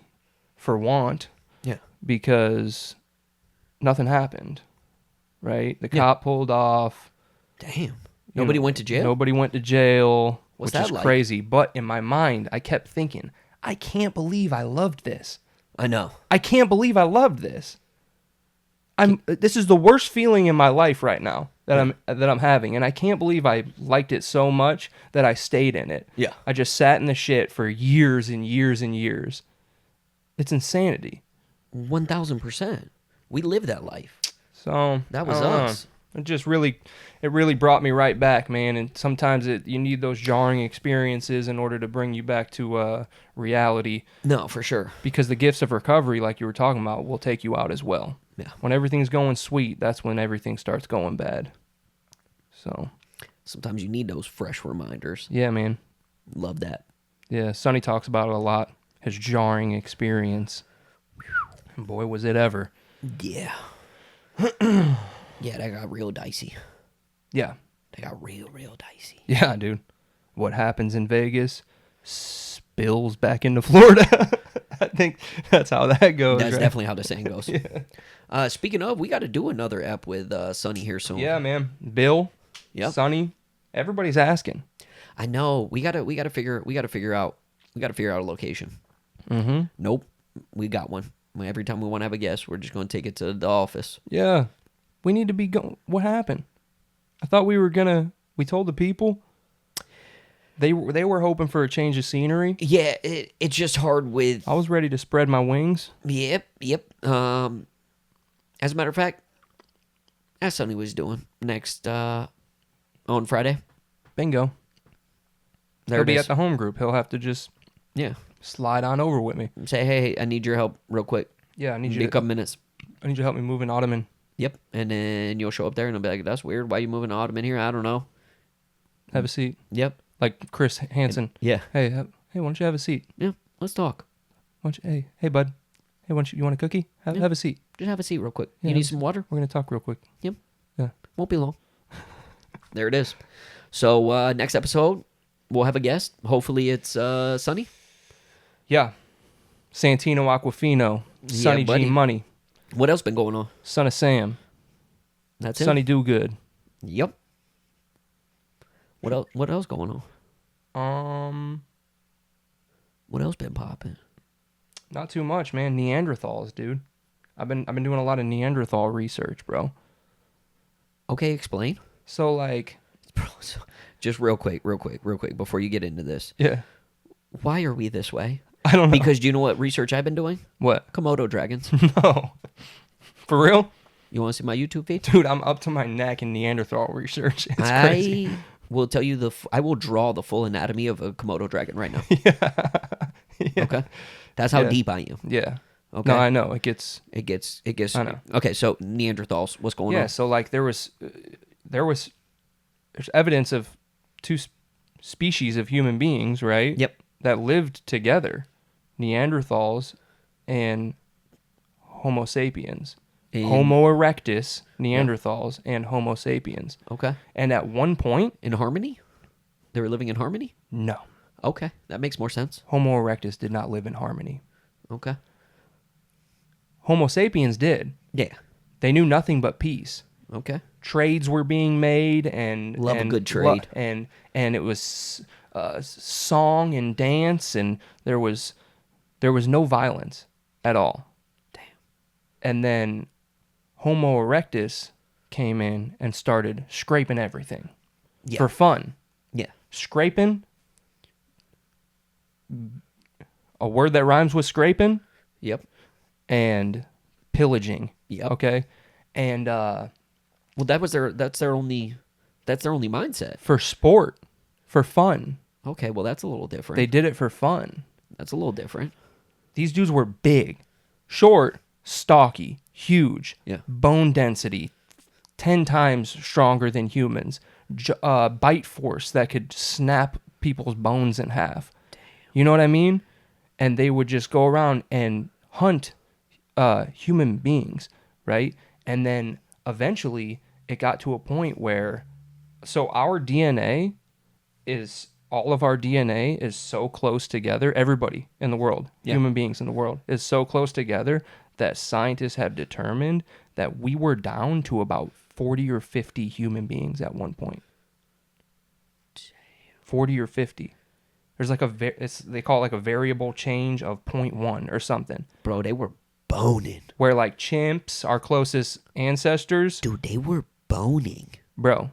for want. Yeah. Because nothing happened. Right? The cop pulled off. Damn. Nobody went to jail? Nobody went to jail. What's which that is like? Crazy. But in my mind, I kept thinking, I can't believe I loved this. I know. I can't believe I loved this. This is the worst feeling in my life right now that I'm having, and I can't believe I liked it so much that I stayed in it. Yeah. I just sat in the shit for years and years and years. It's insanity. 1,000%. We live that life. So that was us. It really brought me right back, man. And sometimes you need those jarring experiences in order to bring you back to reality. No, for sure. Because the gifts of recovery, like you were talking about, will take you out as well. Yeah. When everything's going sweet, that's when everything starts going bad. So sometimes you need those fresh reminders. Yeah, man. Love that. Yeah, Sonny talks about it a lot. His jarring experience. And boy, was it ever. Yeah. Yeah, that got real dicey. Yeah. That got real dicey. Yeah, dude. What happens in Vegas spills back into Florida. I think that's how that goes. That's right? definitely how the saying goes. Yeah. Speaking of, we got to do another ep with Sonny here soon. Yeah, man. Bill, Yep. Sonny, everybody's asking. I know. We gotta figure out a location. Mm-hmm. Nope. We got one. Every time we want to have a guest, we're just going to take it to the office. Yeah. We need to be going. What happened? I thought we were gonna. We told the people. They were hoping for a change of scenery. Yeah, it's just hard with. I was ready to spread my wings. Yep. As a matter of fact, that's Sonny was doing next on Friday. Bingo. There He'll it be is. at the home group. He'll have to just slide on over with me. Say, hey, I need your help real quick. Yeah, I need Give you. me a couple minutes. I need you to help me move an ottoman. Yep. And then you'll show up there and I'll be like, that's weird. Why are you moving an ottoman here? I don't know. Have a seat. Yep. Like Chris Hansen. Yeah. Hey, why don't you have a seat? Yeah. Let's talk. Why don't you, hey, bud. Hey, you want a cookie? Have a seat. Just have a seat real quick. Yeah, You need some water? We're gonna talk real quick. Yep. Yeah. Won't be long. There it is. So next episode, we'll have a guest. Hopefully it's Sonny. Yeah. Santino Aquafino. Sonny G buddy. Money. What else been going on? Son of Sam. That's it. Sonny Do Good. Yep. What else? What else going on? What else been popping? Not too much, man. Neanderthals, dude. I've been doing a lot of Neanderthal research, bro. Okay, explain. So like, Just real quick, before you get into this. yeah. Why are we this way? I don't know. Because do you know what research I've been doing? What? Komodo dragons. No. For real? You want to see my YouTube feed? Dude, I'm up to my neck in Neanderthal research. It's crazy. I will tell you I will draw the full anatomy of a Komodo dragon right now. Yeah. Okay, that's how Yeah. deep I am. Yeah. Okay. No, I know. It gets. I know. Okay, so Neanderthals, what's going Yeah. on? So like there's evidence of two species of human beings, right? Yep. That lived together, Neanderthals and Homo sapiens. And- Homo erectus, Neanderthals, and Homo sapiens. Okay, And at one point, in harmony, they were living in harmony. no, Okay, that makes more sense. Homo erectus did not live in harmony. Okay, Homo sapiens did. yeah. They knew nothing but peace. Okay, Trades were being made, and Love a and good trade. and it was song and dance, and there was no violence at all. Damn. And then Homo erectus came in and started scraping everything Yeah. for fun. Yeah. Scraping, a word that rhymes with scraping, Yep. and pillaging. Yep. Okay, and Well, that's their only mindset. for sport, for fun. Okay, well that's a little different. They did it for fun. That's a little different. These dudes were big, short, stocky, huge, Yeah. bone density, 10 times stronger than humans, bite force that could snap people's bones in half. Damn. You know what I mean? And they would just go around and hunt human beings, right? And then eventually it got to a point where, so our DNA is, all of our DNA is so close together, everybody in the world, Yeah. human beings in the world, is so close together that scientists have determined that we were down to about 40 or 50 human beings at one point. Damn. 40 or 50. There's like they call it like a variable change of 0.1 or something. Bro, they were boning. Where like chimps, our closest ancestors, Dude, they were boning. bro.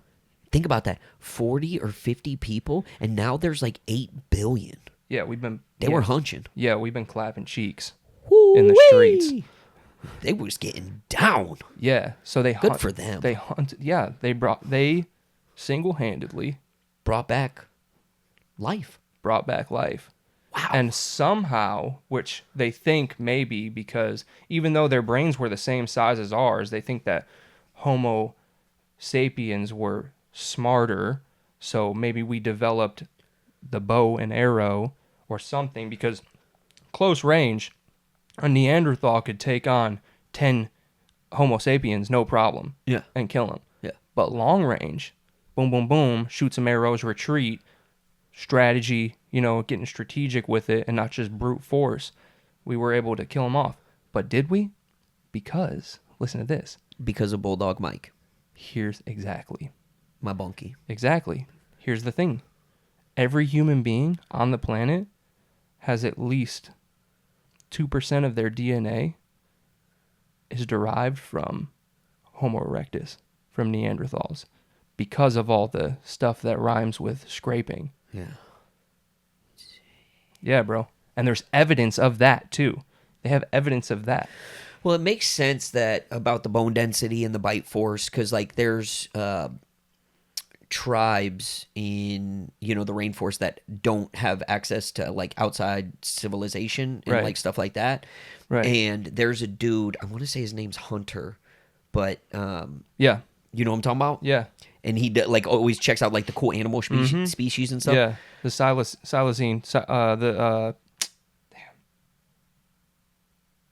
Think about that. 40 or 50 people, and now there's like 8 billion. Yeah, we've been. They yeah, were hunching. Yeah, we've been clapping cheeks Woo-wee. in the streets. They was getting down. Yeah, so they Good for them. They hunted. Yeah, they single-handedly Brought back life. brought back life. Wow. And somehow, which they think maybe because even though their brains were the same size as ours, they think that Homo sapiens were smarter. So maybe we developed the bow and arrow, or something, because close range, a Neanderthal could take on 10 Homo sapiens, no problem, and kill them. Yeah. But long range, boom, boom, boom, shoot some arrows, retreat, strategy, getting strategic with it and not just brute force. We were able to kill them off. But did we? Because, listen to this. Because of Bulldog Mike. Here's exactly. My bunkie. Exactly. Here's the thing. Every human being on the planet has at least 2% of their DNA is derived from Homo erectus, from Neanderthals, because of all the stuff that rhymes with scraping. Yeah. Yeah, bro. And there's evidence of that, too. They have evidence of that. Well, it makes sense that about the bone density and the bite force, because like there's tribes in the rainforest that don't have access to like outside civilization and like stuff like that. Right. And there's a dude, I want to say his name's Hunter, but yeah, you know what I'm talking about? Yeah. And he like always checks out like the cool animal species and stuff. Yeah, the silazine,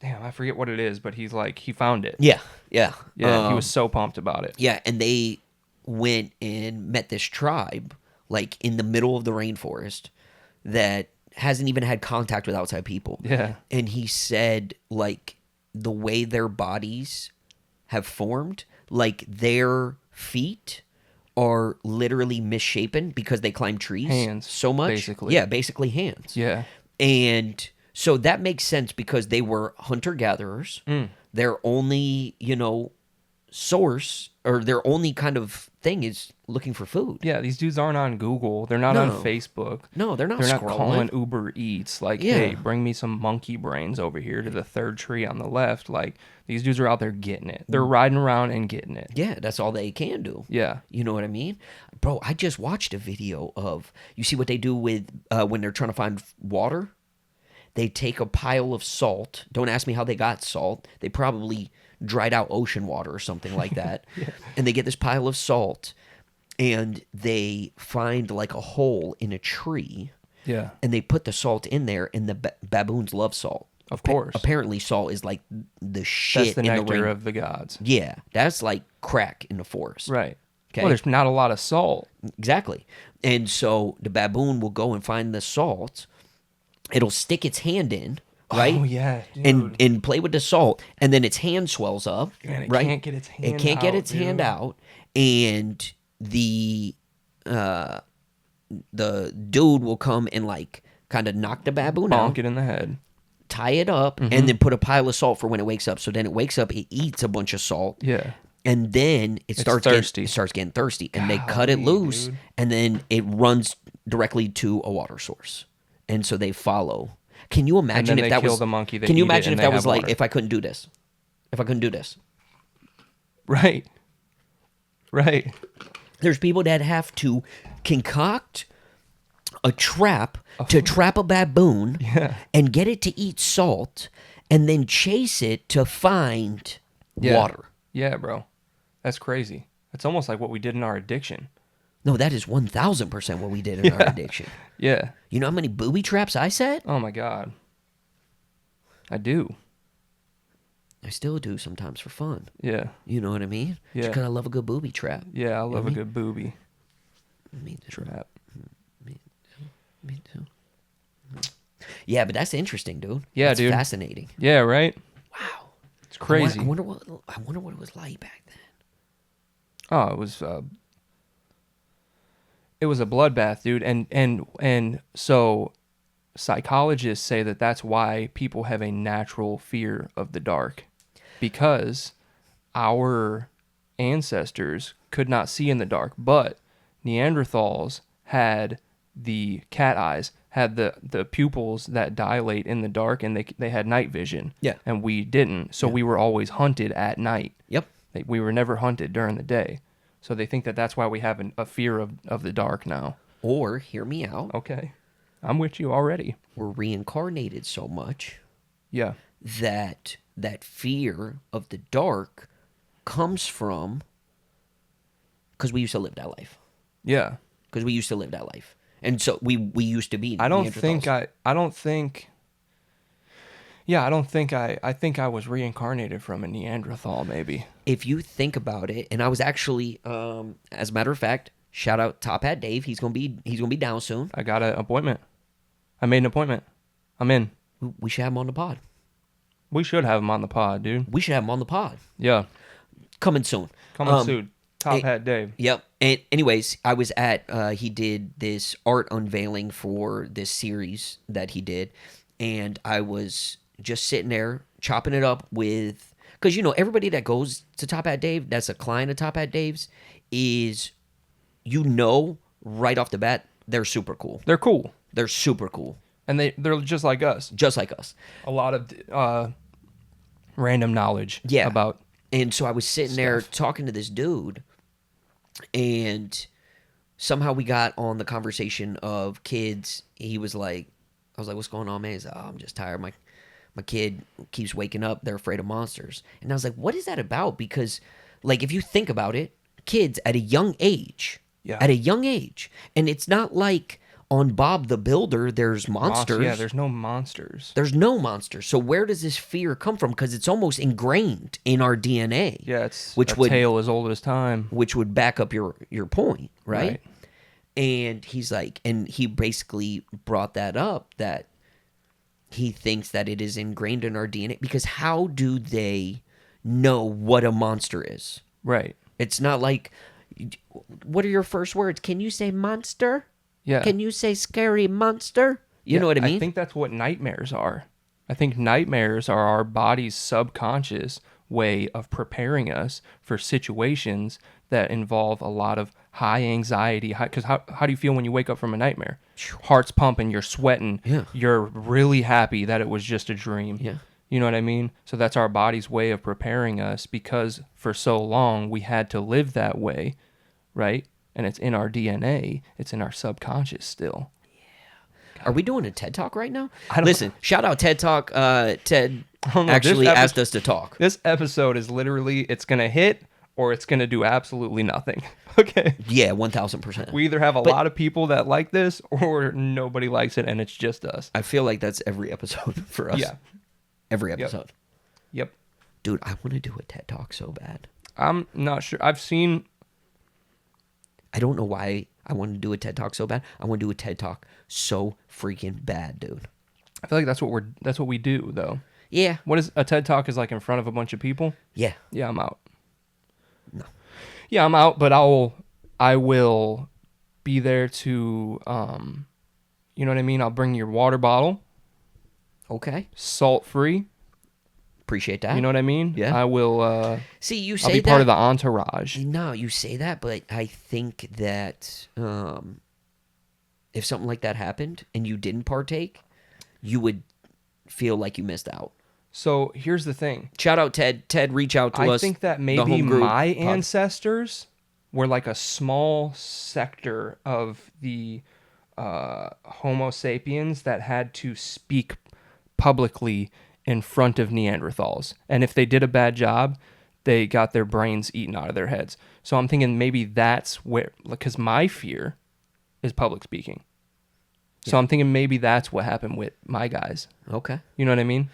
damn, I forget what it is, but he's like, he found it. Yeah. He was so pumped about it. Yeah, and they went and met this tribe like in the middle of the rainforest that hasn't even had contact with outside people. Yeah. And he said like the way their bodies have formed, like their feet are literally misshapen because they climb trees hands, so much. Basically. Yeah, basically hands. Yeah. And so that makes sense because they were hunter-gatherers. Their only, source or their only kind of thing is looking for food. Yeah, these dudes aren't on Google. They're not on Facebook. No, they're not They're not scrolling. calling Uber Eats like, hey, bring me some monkey brains over here to the third tree on the left. Like, these dudes are out there getting it. They're riding around and getting it. Yeah, that's all they can do. Yeah. You know what I mean? Bro, I just watched a video of, you see what they do with when they're trying to find water? They take a pile of salt. Don't ask me how they got salt. They probably dried out ocean water or something like that. And they get this pile of salt and they find like a hole in a tree. Yeah. And they put the salt in there, and the baboons love salt. Of course. Apparently salt is like the shit That's the in nectar the rain. of the gods. Yeah, that's like crack in the forest. Right. Okay. Well, there's not a lot of salt. Exactly. And so the baboon will go and find the salt. It'll stick its hand in, right? Oh, yeah, dude. And play with the salt, and then its hand swells up, And it right? can't get its hand It can't get out, its hand dude. out, and the dude will come and like kind of knock the baboon out, Bonk it in the head. tie it up, and then put a pile of salt for when it wakes up. So then it wakes up, it eats a bunch of salt. Yeah. And then it starts getting thirsty, and they cut it Golly, loose, dude. and then it runs directly to a water source, and so they follow. Can you imagine then if they that kill was the monkey, they Can you eat it, imagine and if they that was have like water. if I couldn't do this? If I couldn't do this, Right. Right. there's people that have to concoct a trap to trap a baboon, Yeah. and get it to eat salt, and then chase it to find water. Yeah, bro. That's crazy. It's almost like what we did in our addiction. No, that is 1,000% what we did in our addiction. Yeah. You know how many booby traps I set? Oh, my God. I do. I still do sometimes for fun. Yeah. You know what I mean? Yeah. Just because I love a good booby trap. Yeah, I love a me? good booby Me too. trap. Me too. Yeah, but that's interesting, dude. Yeah, That's dude. fascinating. Yeah, right? Wow. It's crazy. I wonder what it was like back then. Oh, it was a bloodbath, dude. And so psychologists say that that's why people have a natural fear of the dark, because our ancestors could not see in the dark, but Neanderthals had the cat eyes, had the pupils that dilate in the dark, and they had night vision. Yeah. And we didn't. So we were always hunted at night. Yep. We were never hunted during the day. So they think that that's why we have a fear of the dark now. Or, hear me out, Okay. I'm with you already. we're reincarnated so much Yeah. that fear of the dark comes from because we used to live that life. Yeah. Because we used to live that life. And so we used to be I think I was reincarnated from a Neanderthal, maybe. If you think about it, and I was actually, as a matter of fact, shout out Top Hat Dave. He's gonna be down soon. I got an appointment. I made an appointment. I'm in. We should have him on the pod. We should have him on the pod, dude. We should have him on the pod. Yeah. Coming soon. Coming soon. Top Hat Dave. Yep. And anyways, I was at, he did this art unveiling for this series that he did. And I was just sitting there chopping it up with, because, you know, everybody that goes to Top Hat Dave, that's a client of Top Hat Dave's, is, you know, right off the bat, they're super cool. They're cool. They're super cool. And they're just like us. Just like us. A lot of random knowledge about. And so I was sitting there talking to this dude, and somehow we got on the conversation of kids. He was like, I was like, what's going on, man? He's like, oh, I'm just tired. My kid keeps waking up. They're afraid of monsters. And I was like, what is that about? Because, like, if you think about it, kids at a young age, and it's not like on Bob the Builder, there's monsters. Yeah, there's no monsters. There's no monsters. So where does this fear come from? Because it's almost ingrained in our DNA. Yeah, it's a tale as old as time. Which would back up your point, right? And he's like, and he basically brought that up, that he thinks that it is ingrained in our DNA. Because how do they know what a monster is? Right. It's not like, what are your first words? Can you say monster? Yeah. Can you say scary monster? You know what I mean? I think that's what nightmares are. I think nightmares are our body's subconscious way of preparing us for situations that involve a lot of high anxiety. Because how do you feel when you wake up from a nightmare? Heart's pumping, you're sweating. Yeah. You're really happy that it was just a dream. Yeah. You know what I mean? So that's our body's way of preparing us, because for so long we had to live that way, right? And it's in our DNA. It's in our subconscious still. Yeah. Are we doing a TED Talk right now? Listen, shout out TED Talk. Ted actually asked us to talk. This episode is literally, it's going to hit or it's going to do absolutely nothing. Okay? Yeah, 1,000%. We either have a lot of people that like this or nobody likes it and it's just us. I feel like that's every episode for us. Yeah. Every episode. Yep. Dude, I want to do a TED Talk so bad. I'm not sure. I don't know why I want to do a TED Talk so bad. I want to do a TED Talk so freaking bad, dude. I feel like that's what we do, though. Yeah. What is a TED Talk? Is like in front of a bunch of people? Yeah. Yeah, I'm out. No. Yeah, I'm out, but I will be there to, you know what I mean? I'll bring your water bottle. Okay. Salt free. Appreciate that. You know what I mean? Yeah. I will. See, you say I'll be part of the entourage. No, you say that, but I think that if something like that happened and you didn't partake, you would feel like you missed out. So here's the thing. Shout out Ted. Ted, reach out to us. I think that maybe my ancestors were like a small sector of the Homo sapiens that had to speak publicly in front of Neanderthals. And if they did a bad job, they got their brains eaten out of their heads. So I'm thinking maybe that's where, because my fear is public speaking. So I'm thinking maybe that's what happened with my guys. Okay. You know what I mean?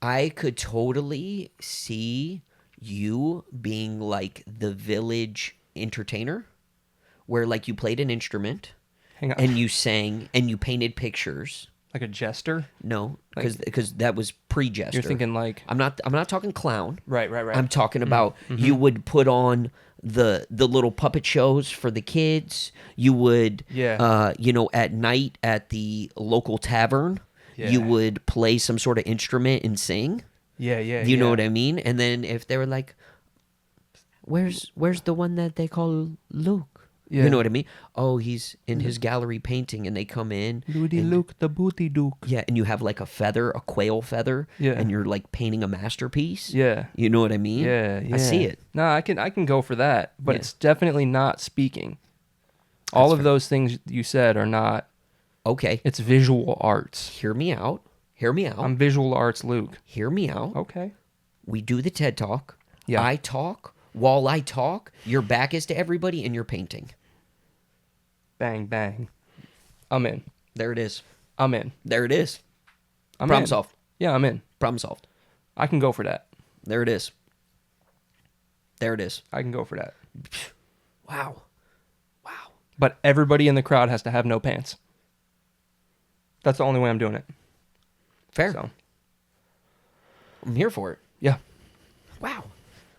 I could totally see you being like the village entertainer, where like you played an instrument and you sang and you painted pictures. Like a jester? No, because that was pre-jester. You're thinking like I'm not talking clown. Right. I'm talking about you would put on the little puppet shows for the kids. You would at night at the local tavern, you would play some sort of instrument and sing. Yeah. You know what I mean? And then if they were like, where's the one that they call Luke? Yeah. You know what I mean? Oh, he's in his gallery painting, and they come in. Luke, the booty duke. Yeah, and you have like a quail feather. Yeah. And you're like painting a masterpiece. Yeah. You know what I mean? Yeah. I see it. No, I can go for that, but it's definitely not speaking. All of those things you said are not. Okay. It's visual arts. Hear me out. I'm visual arts Luke. Hear me out. Okay. We do the TED Talk. Yeah. I talk. While I talk, your back is to everybody and you're painting. Bang, bang. I'm in. There it is. I'm in. There it is. I'm Problem in. solved. Yeah, I'm in. Problem solved. I can go for that. There it is. There it is. I can go for that. Wow. But everybody in the crowd has to have no pants. That's the only way I'm doing it. Fair. So, I'm here for it. yeah. Wow.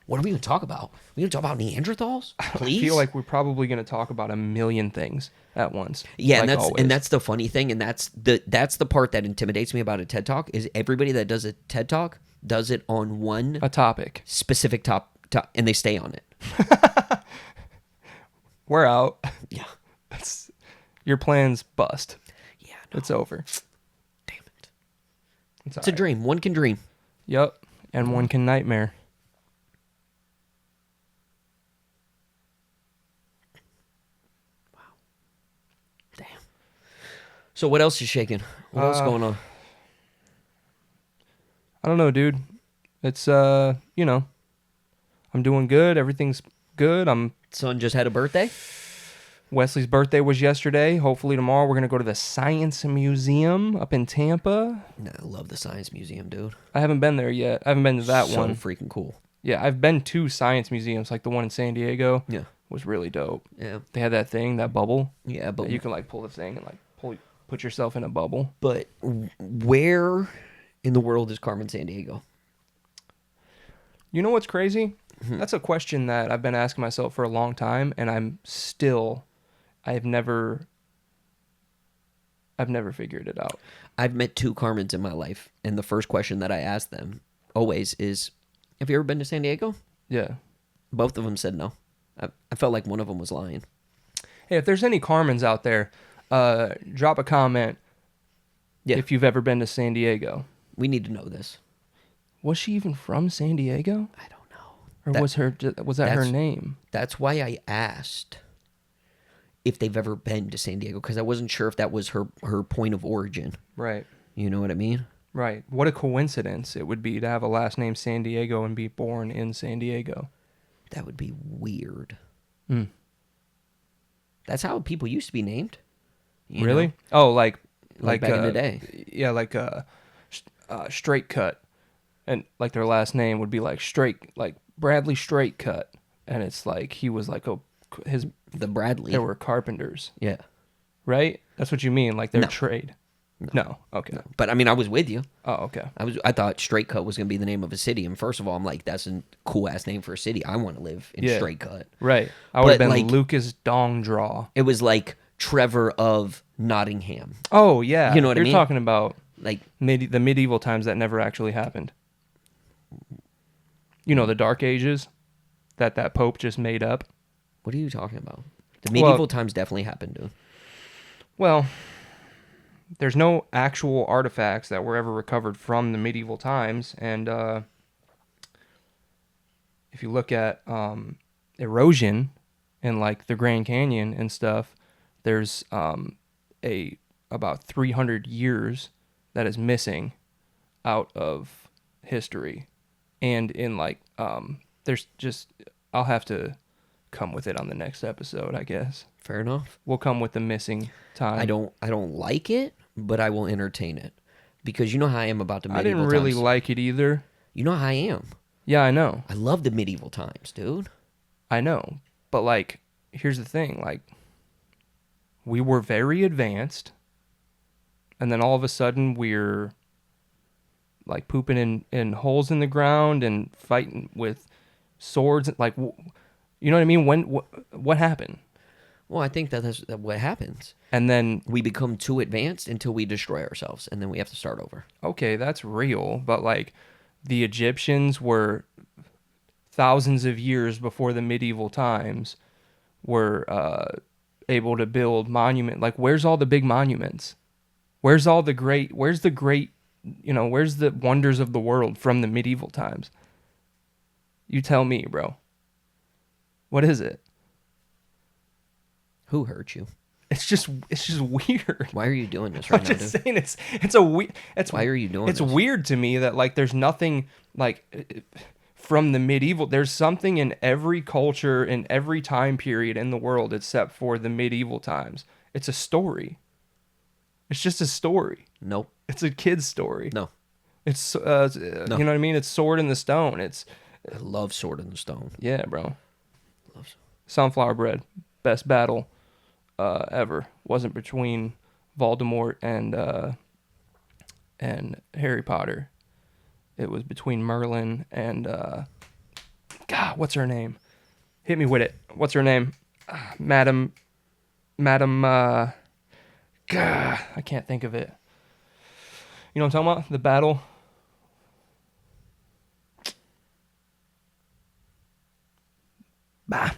What are we going to talk about? We going to talk about Neanderthals? Please? I feel like we're probably going to talk about a million things at once. Yeah, like and that's the funny thing, and that's the part that intimidates me about a TED Talk is everybody that does a TED Talk does it on one a topic. specific top and they stay on it. We're out. Yeah. Your plan's bust. Yeah. No. It's over. Damn it. It's a dream. One can dream. Yep. And one can nightmare. Wow. Damn. So what else is shaking? What else going on? I don't know, dude. It's I'm doing good. Everything's good. Son just had a birthday? Wesley's birthday was yesterday. Hopefully tomorrow we're going to go to the Science Museum up in Tampa. Nah, I love the Science Museum, dude. I haven't been there yet. I haven't been to that one. So freaking cool. Yeah, I've been to science museums, like the one in San Diego. Yeah. Was really dope. Yeah. They had that thing, that bubble. Yeah, but that you can like pull the thing and like put yourself in a bubble. But where in the world is Carmen San Diego? You know what's crazy? That's a question that I've been asking myself for a long time, and I've never figured it out. I've met two Carmens in my life, and the first question that I ask them always is, have you ever been to San Diego? Yeah. Both of them said no. I felt like one of them was lying. Hey, if there's any Carmens out there, drop a comment if you've ever been to San Diego. We need to know this. Was she even from San Diego? I don't know. Or was that her name? That's why I asked if they've ever been to San Diego, because I wasn't sure if that was her point of origin. Right. You know what I mean? Right. What a coincidence it would be to have a last name San Diego and be born in San Diego. That would be weird. Mm. That's how people used to be named. Really? Know? Oh, like back in the day. Yeah, like Straight Cut. And like their last name would be like Bradley Straight Cut. And it's like he was like the Bradley. They were carpenters. Yeah. Right? That's what you mean, like their No. trade. No. Okay. No. But I mean, I was with you. Oh, okay. I thought Straight Cut was going to be the name of a city, and first of all, I'm like, that's a cool ass name for a city. I want to live in Straight Cut. Right. I would have been like, Lucas Dong Draw. It was like Trevor of Nottingham. Oh yeah. You know what I mean? You're talking about like the medieval times that never actually happened. You know, the Dark Ages that Pope just made up. What are you talking about? The medieval times definitely happened, dude. Well, there's no actual artifacts that were ever recovered from the medieval times, and if you look at erosion in like the Grand Canyon and stuff, there's about 300 years that is missing out of history, and in like there's just I'll have to come with it on the next episode, I guess. Fair enough. We'll come with the missing time. I don't like it, but I will entertain it. Because you know how I am about the medieval times. I didn't really like it either. You know how I am. Yeah, I know. I love the medieval times, dude. I know. But like, here's the thing, like, we were very advanced, and then all of a sudden we're like pooping in holes in the ground and fighting with swords, like, you know what I mean? What happened? Well, I think that's what happens. And then we become too advanced until we destroy ourselves, and then we have to start over. Okay, that's real, but like the Egyptians were thousands of years before the medieval times were able to build monument. Like, where's all the big monuments? Where's the wonders of the world from the medieval times? You tell me, bro. What is it? Who hurt you? It's just weird. Why are you doing this right now, dude? I'm just saying why are you doing this? It's weird to me that like there's nothing like from the medieval. There's something in every culture in every time period in the world except for the medieval times. It's a story. It's just a story. Nope. It's a kid's story. No. It's, you know what I mean? It's Sword in the Stone. I love Sword in the Stone. Yeah, bro. Love Sunflower bread. Best battle ever. Wasn't between Voldemort and Harry Potter. It was between Merlin and God, what's her name? Hit me with it. What's her name? Madam God, I can't think of it. You know what I'm talking about? The battle. Bah.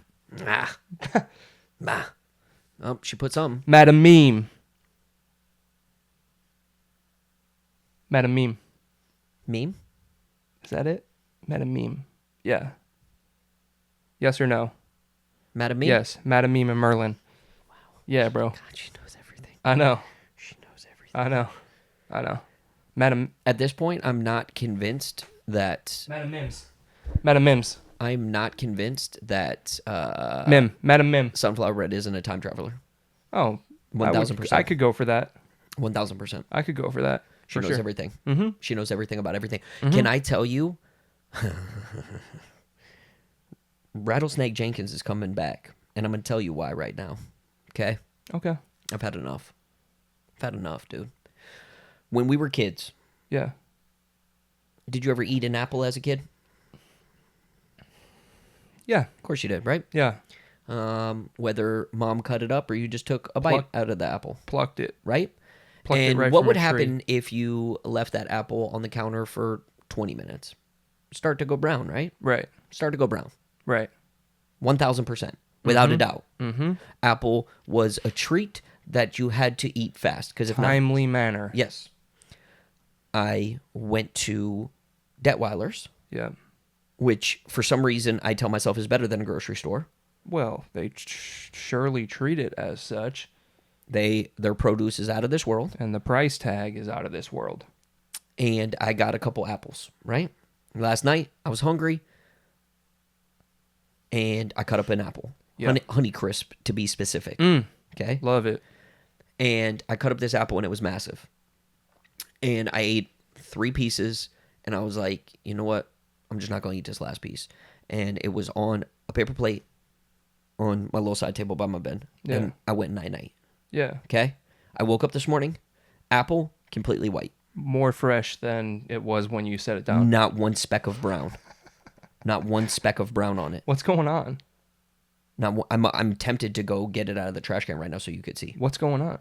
Ah. Bah. Oh, she put something. Madam Meme. Madam Meme. Meme? Is that it? Madam Meme. Yeah. Yes or no? Madam Meme? Yes. Madam Meme and Merlin. Wow. Yeah, bro. God, she knows everything. I know. She knows everything. I know. Madam. At this point, I'm not convinced that... Madam Mims. Madam Mims. I'm not convinced that... Madam Mim. Sunflower Bread isn't a time traveler. Oh. 1,000%. I could go for that. 1,000%. I could go for that. She knows everything. Mm-hmm. She knows everything about everything. Mm-hmm. Can I tell you... Rattlesnake Jenkins is coming back, and I'm going to tell you why right now. Okay? Okay. I've had enough. Dude. When we were kids... Yeah. Did you ever eat an apple as a kid? Yeah. Of course you did, right? Yeah. Whether mom cut it up or you just took a bite out of the apple. Plucked it. Right? Plucked and it right what from would a happen tree. if you left that apple on the counter for 20 minutes? Start to go brown, right? Right. Start to go brown. Right. 1,000%. Without a doubt. Mm-hmm. Apple was a treat that you had to eat fast. Because if Timely manner. Yes. I went to Detweiler's. Yeah. Which, for some reason, I tell myself is better than a grocery store. Well, they surely treat it as such. Their produce is out of this world. And the price tag is out of this world. And I got a couple apples, right? Last night, I was hungry. And I cut up an apple. Yeah. Honey Crisp, to be specific. Okay? Love it. And I cut up this apple, and it was massive. And I ate 3 pieces, and I was like, you know what? I'm just not going to eat this last piece. And it was on a paper plate on my little side table by my bed. Yeah. And I went night-night. Yeah. Okay? I woke up this morning, apple, completely white. More fresh than it was when you set it down. Not one speck of brown. Not one speck of brown on it. What's going on? I'm tempted to go get it out of the trash can right now so you could see. What's going on?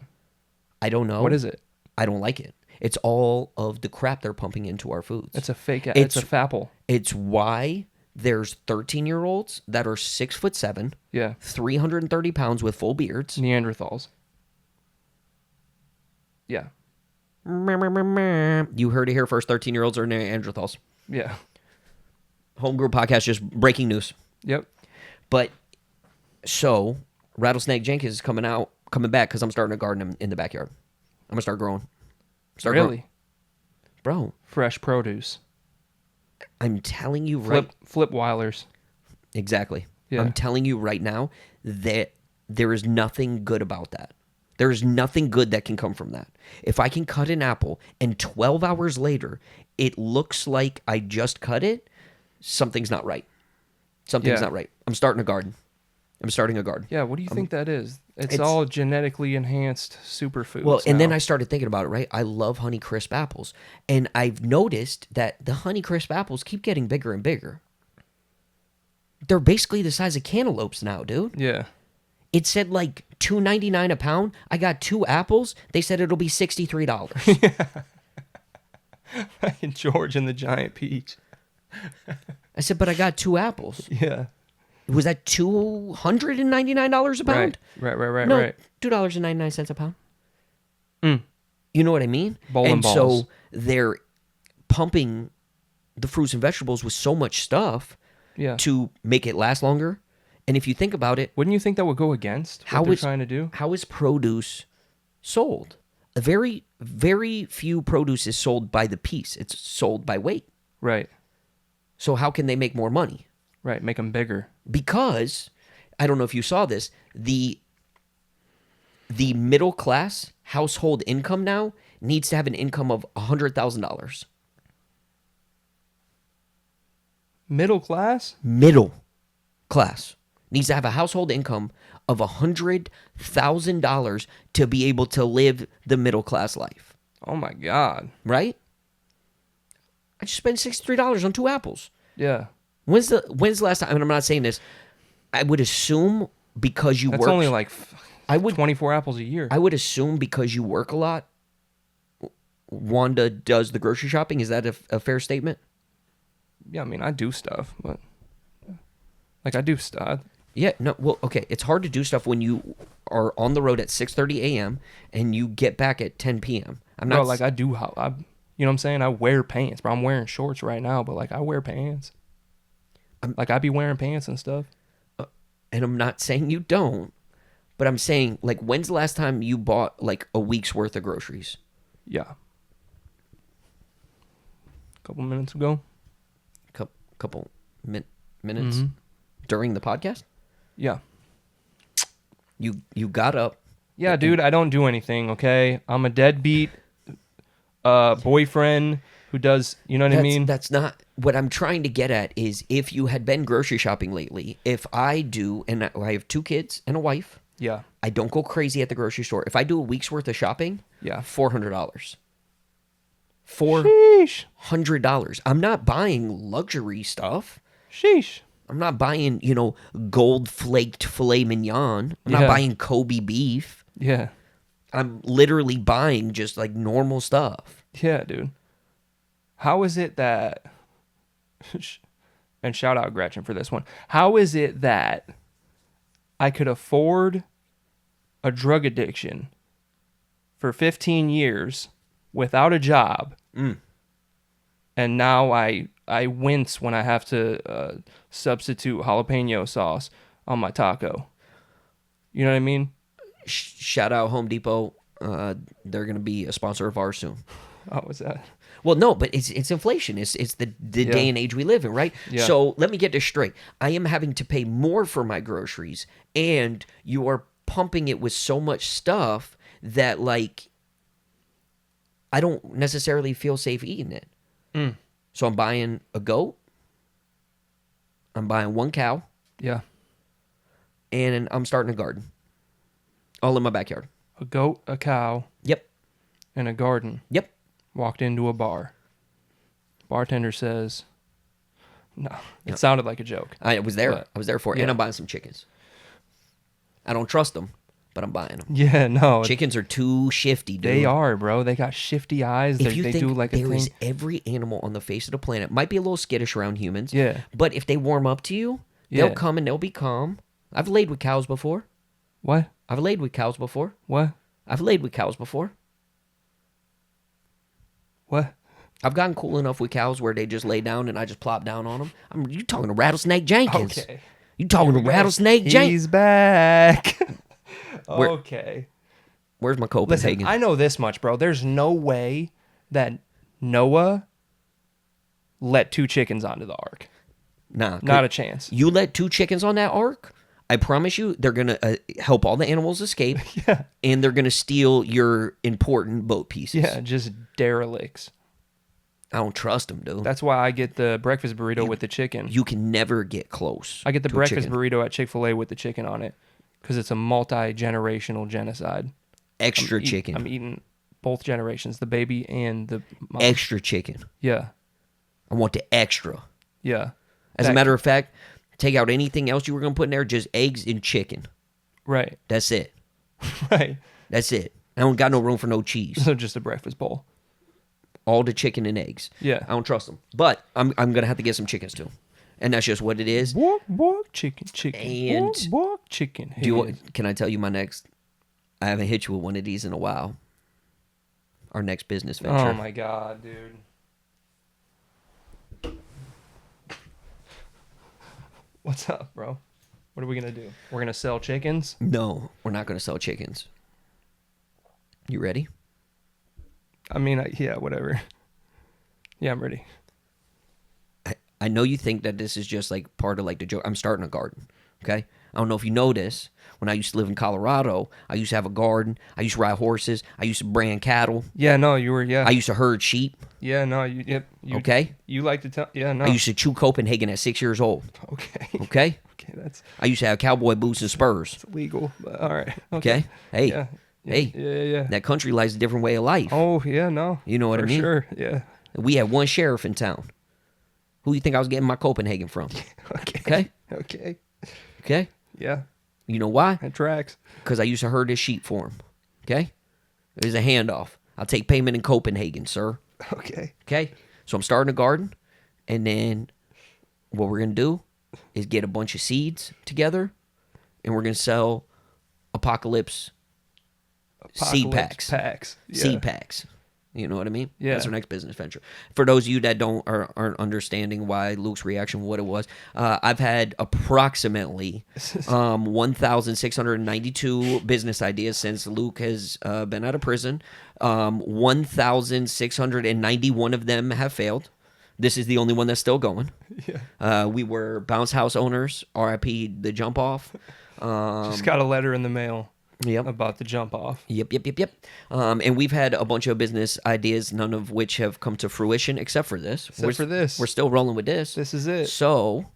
I don't know. What is it? I don't like it. It's all of the crap they're pumping into our foods. It's a fake. It's a fapple. It's why there's 13-year-olds that are 6'7", Yeah, 330 pounds with full beards. Neanderthals. Yeah. You heard it here first. 13-year-olds are Neanderthals. Yeah. Homegroup podcast, just breaking news. Yep. But so Rattlesnake Jenkins is coming back because I'm starting a garden in the backyard. I'm gonna start growing. Really? Bro. Fresh produce. I'm telling you right. Flip Weilers. Exactly. Yeah. I'm telling you right now that there is nothing good about that. There is nothing good that can come from that. If I can cut an apple and 12 hours later it looks like I just cut it, something's not right. Something's not right. I'm starting a garden. Yeah, what do you think that is? It's all genetically enhanced superfoods. Well, and now. then I started thinking about it, right? I love Honey Crisp apples. And I've noticed that the Honey Crisp apples keep getting bigger and bigger. They're basically the size of cantaloupes now, dude. Yeah. It said like $2.99 a pound. I got 2 apples. They said it'll be $63. George and the Giant Peach. I said, but I got 2 apples. Yeah. Was that $299 a pound? Right. No, right. $2.99 a pound. Mm. You know what I mean? Bowling balls. So they're pumping the fruits and vegetables with so much stuff to make it last longer. And if you think about it, wouldn't you think that would go against what they're trying to do? How is produce sold? A very, very few produce is sold by the piece. It's sold by weight. Right. So how can they make more money? Right, make them bigger. Because, I don't know if you saw this, the the middle class household income now needs to have an income of $100,000. Middle class? Middle class needs to have a household income of $100,000 to be able to live the middle class life. Oh my God. Right? I just spent $63 on 2 apples. Yeah. When's the last time? I mean, I'm not saying this. I would assume because you work. That's only like 24 apples a year. I would assume because you work a lot, Wanda does the grocery shopping. Is that a fair statement? Yeah, I mean, I do stuff, but like I do stuff. Yeah, no, well, okay. It's hard to do stuff when you are on the road at 6:30 a.m. and you get back at 10 p.m. I'm not like I do. You know what I'm saying? I wear pants, bro. I'm wearing shorts right now, but like I wear pants. Like I be wearing pants and stuff. And I'm not saying you don't, but I'm saying like when's the last time you bought like a week's worth of groceries? Yeah. A couple minutes ago. Couple minutes during the podcast? Yeah. You got up. Yeah, dude, I don't do anything, okay? I'm a deadbeat boyfriend who does, you know what I mean? That's not what I'm trying to get at is if you had been grocery shopping lately, if I do, and I have 2 kids and a wife. Yeah. I don't go crazy at the grocery store. If I do a week's worth of shopping, yeah, $400. Sheesh. $400. I'm not buying luxury stuff. Sheesh. I'm not buying, gold flaked filet mignon. I'm not buying Kobe beef. Yeah. I'm literally buying just like normal stuff. Yeah, dude. How is it that, and shout out Gretchen for this one. How is it that I could afford a drug addiction for 15 years without a job, and now I wince when I have to substitute jalapeno sauce on my taco? You know what I mean? Shout out Home Depot. They're going to be a sponsor of ours soon. Oh, what's that? Well, no, but it's inflation. It's the day and age we live in, right? Yeah. So let me get this straight. I am having to pay more for my groceries, and you are pumping it with so much stuff that, like, I don't necessarily feel safe eating it. So I'm buying a goat. I'm buying 1 cow. Yeah. And I'm starting a garden. All in my backyard. A goat, a cow. Yep. And a garden. Yep. Walked into a bar. Bartender says, no. It sounded like a joke. I was there. But, I was there for it. Yeah. And I'm buying some chickens. I don't trust them, but I'm buying them. Yeah, no. Chickens are too shifty, dude. They are, bro. They got shifty eyes. If you they think do like a there thing. is every animal on the face of the planet, might be a little skittish around humans. Yeah. But if they warm up to you, they'll come and they'll be calm. I've laid with cows before. What? I've laid with cows before. What? I've laid with cows before. What? I've gotten cool enough with cows where they just lay down and I just plop down on them. You talking to Rattlesnake Jenkins. Okay. You talking to Rattlesnake Jenkins. He's back. Okay. Where's my Listen, Copenhagen? I know this much, bro. There's no way that Noah let 2 chickens onto the ark. Nah. Not a chance. You let 2 chickens on that ark, I promise you, they're going to help all the animals escape. Yeah. And they're going to steal your important boat pieces. Yeah, just derelicts. I don't trust them, dude. That's why I get the breakfast burrito with the chicken. You can never get close. I get the to a breakfast chicken. burrito at Chick-fil-A with the chicken on it because it's a multi-generational genocide. Extra chicken. I'm eating both generations, the baby and the mom. Extra chicken. Yeah. I want the extra. Yeah. As a matter of fact, take out anything else you were going to put in there, just eggs and chicken. Right. That's it. Right. That's it. I don't got no room for no cheese. So just a breakfast bowl. All the chicken and eggs. Yeah. I don't trust them. But I'm going to have to get some chickens too. And that's just what it is. Walk, chicken. And walk, chicken. Can I tell you my next? I haven't hit you with one of these in a while. Our next business venture. Oh my God, dude. What's up, bro? What are we going to do? We're going to sell chickens? No, we're not going to sell chickens. You ready? I mean, yeah, whatever. Yeah, I'm ready. I know you think that this is just like part of like the joke. I'm starting a garden. Okay. I don't know if you know this. When I used to live in Colorado, I used to have a garden. I used to ride horses. I used to brand cattle. Yeah, no, you were, yeah. I used to herd sheep. Yeah, no, you Okay? You like to tell, yeah, no. I used to chew Copenhagen at 6 years old. Okay. Okay? Okay, that's I used to have cowboy boots and spurs. illegal, but all right. Okay? Hey. Yeah. Hey. Yeah. That country lies a different way of life. Oh, yeah, no. You know what I mean? Sure, yeah. We had one sheriff in town. Who do you think I was getting my Copenhagen from? Okay. Okay? Yeah, You know why? that tracks. Because I used to herd his sheep for him. Okay? There's a handoff. I'll take payment in Copenhagen, sir. Okay. Okay? So I'm starting a garden, and then what we're going to do is get a bunch of seeds together, and we're going to sell Apocalypse seed packs. Yeah. Seed packs. You know what I mean? Yeah. That's our next business venture. For those of you that aren't understanding why Luke's reaction, what it was, I've had approximately 1,692 business ideas since Luke has been out of prison. 1,691 of them have failed. This is the only one that's still going. Yeah. We were bounce house owners, RIP the jump off. Just got a letter in the mail. Yep. About the jump off. Yep. And we've had a bunch of business ideas, none of which have come to fruition except for this. We're still rolling with this. This is it. So,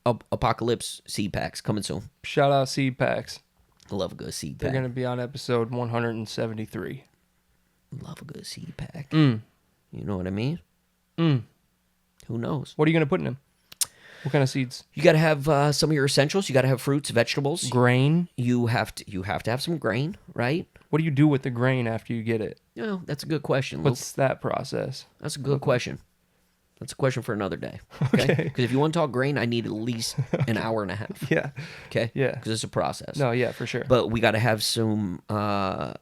Apocalypse seed packs coming soon. Shout out seed packs. Love a good seed They're pack. going to be on episode 173. Love a good seed pack. Mm. You know what I mean? Mm. Who knows? What are you going to put in them? What kind of seeds? You got to have some of your essentials. You got to have fruits, vegetables. Grain. You have to have some grain, right? What do you do with the grain after you get it? You know, that's a good question, Luke. What's that process? That's a good question. That's a question for another day. Okay? Because if you want to talk grain, I need at least an hour and a half. Yeah. Okay? Yeah. Because it's a process. No, yeah, for sure. But we got to have some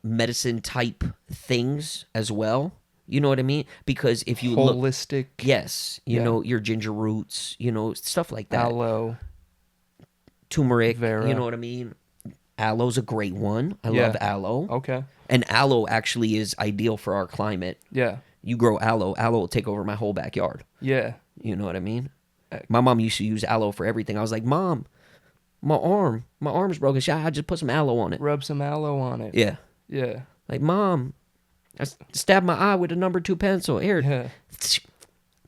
medicine type things as well. You know what I mean? Because if you holistic. Yes. You know, your ginger roots, you know, stuff like that. Aloe. Turmeric. Vera. You know what I mean? Aloe's a great one. I love aloe. Okay. And aloe actually is ideal for our climate. Yeah. You grow aloe will take over my whole backyard. Yeah. You know what I mean? My mom used to use aloe for everything. I was like, Mom, my arm's broken. I just put some aloe on it. Rub some aloe on it. Yeah. Yeah. Like, Mom, I stabbed my eye with a number 2 pencil. Here, Yeah.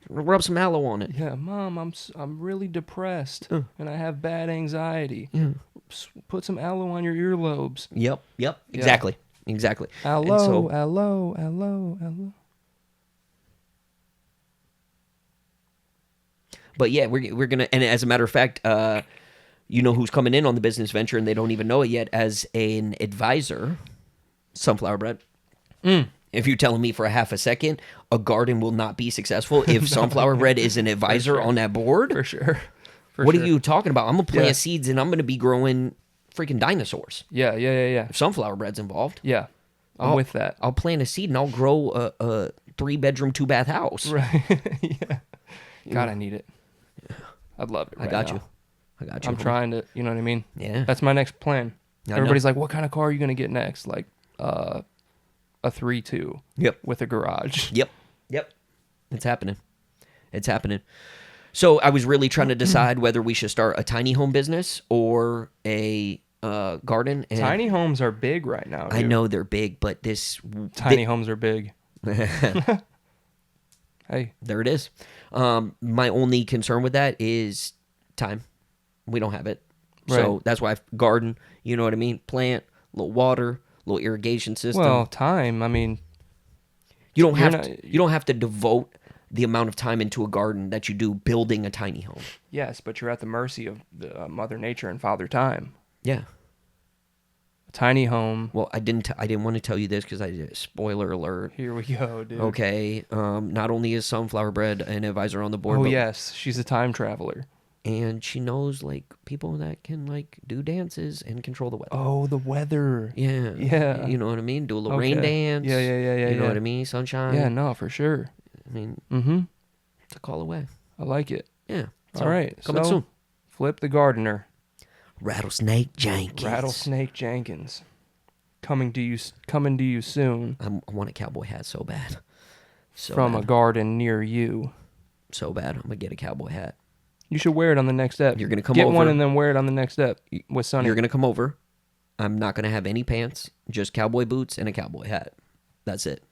rub some aloe on it. Yeah, Mom, I'm really depressed and I have bad anxiety. Put some aloe on your earlobes. Yep. Exactly. Aloe. But yeah, we're gonna, and as a matter of fact, you know who's coming in on the business venture, and they don't even know it yet, as an advisor, Sunflower Bread. If you're telling me for a half a second a garden will not be successful if Sunflower Bread is an advisor on that board, For sure. what are you talking about? I'm gonna plant seeds and I'm gonna be growing freaking dinosaurs. Yeah. If Sunflower Bread's involved, Yeah. I'm with that. I'll plant a seed and I'll grow a 3-bedroom, 2-bath house. Right. Yeah. God, I need it. I'd love it. I got you. I'm trying to, you know what I mean? Yeah. That's my next plan. I Everybody's know. like, what kind of car are you going to get next? Like, a 3.2. Yep. With a garage. Yep. It's happening. So I was really trying to decide whether we should start a tiny home business or a garden. And Tiny homes are big right now. Dude. I know they're big, but this Tiny homes are big. Hey. There it is. My only concern with that is time. We don't have it. So Right. that's why I've garden, you know what I mean? Plant, little water, little irrigation system. Well, time. I mean, you don't have to devote the amount of time into a garden that you do building a tiny home. yes, but you're at the mercy of the Mother Nature and Father Time. Yeah. A tiny home. Well, I didn't want to tell you this because spoiler alert. Here we go, dude. Okay. Not only is Sunflower Bread an advisor on the board, Oh, but yes. She's a time traveler. and she knows like people that can like do dances and control the weather. Oh, the weather. Yeah. Yeah. You know what I mean? Do a little rain Okay. dance. Yeah. You know what I mean? Sunshine. Yeah, no, for sure. I mean, Mm-hmm. it's a call away. I like it. Yeah. All right. Coming so, soon. Flip the Gardener. Rattlesnake Jenkins. Rattlesnake Jenkins. Coming to you soon I want a cowboy hat so bad. So from bad. a garden near you. So bad. I'm going to get a cowboy hat. You should wear it on the next step. You're gonna come Get over. one and then wear it on the next step with Sonny. You're gonna come over. I'm not gonna have any pants, just cowboy boots and a cowboy hat. That's it.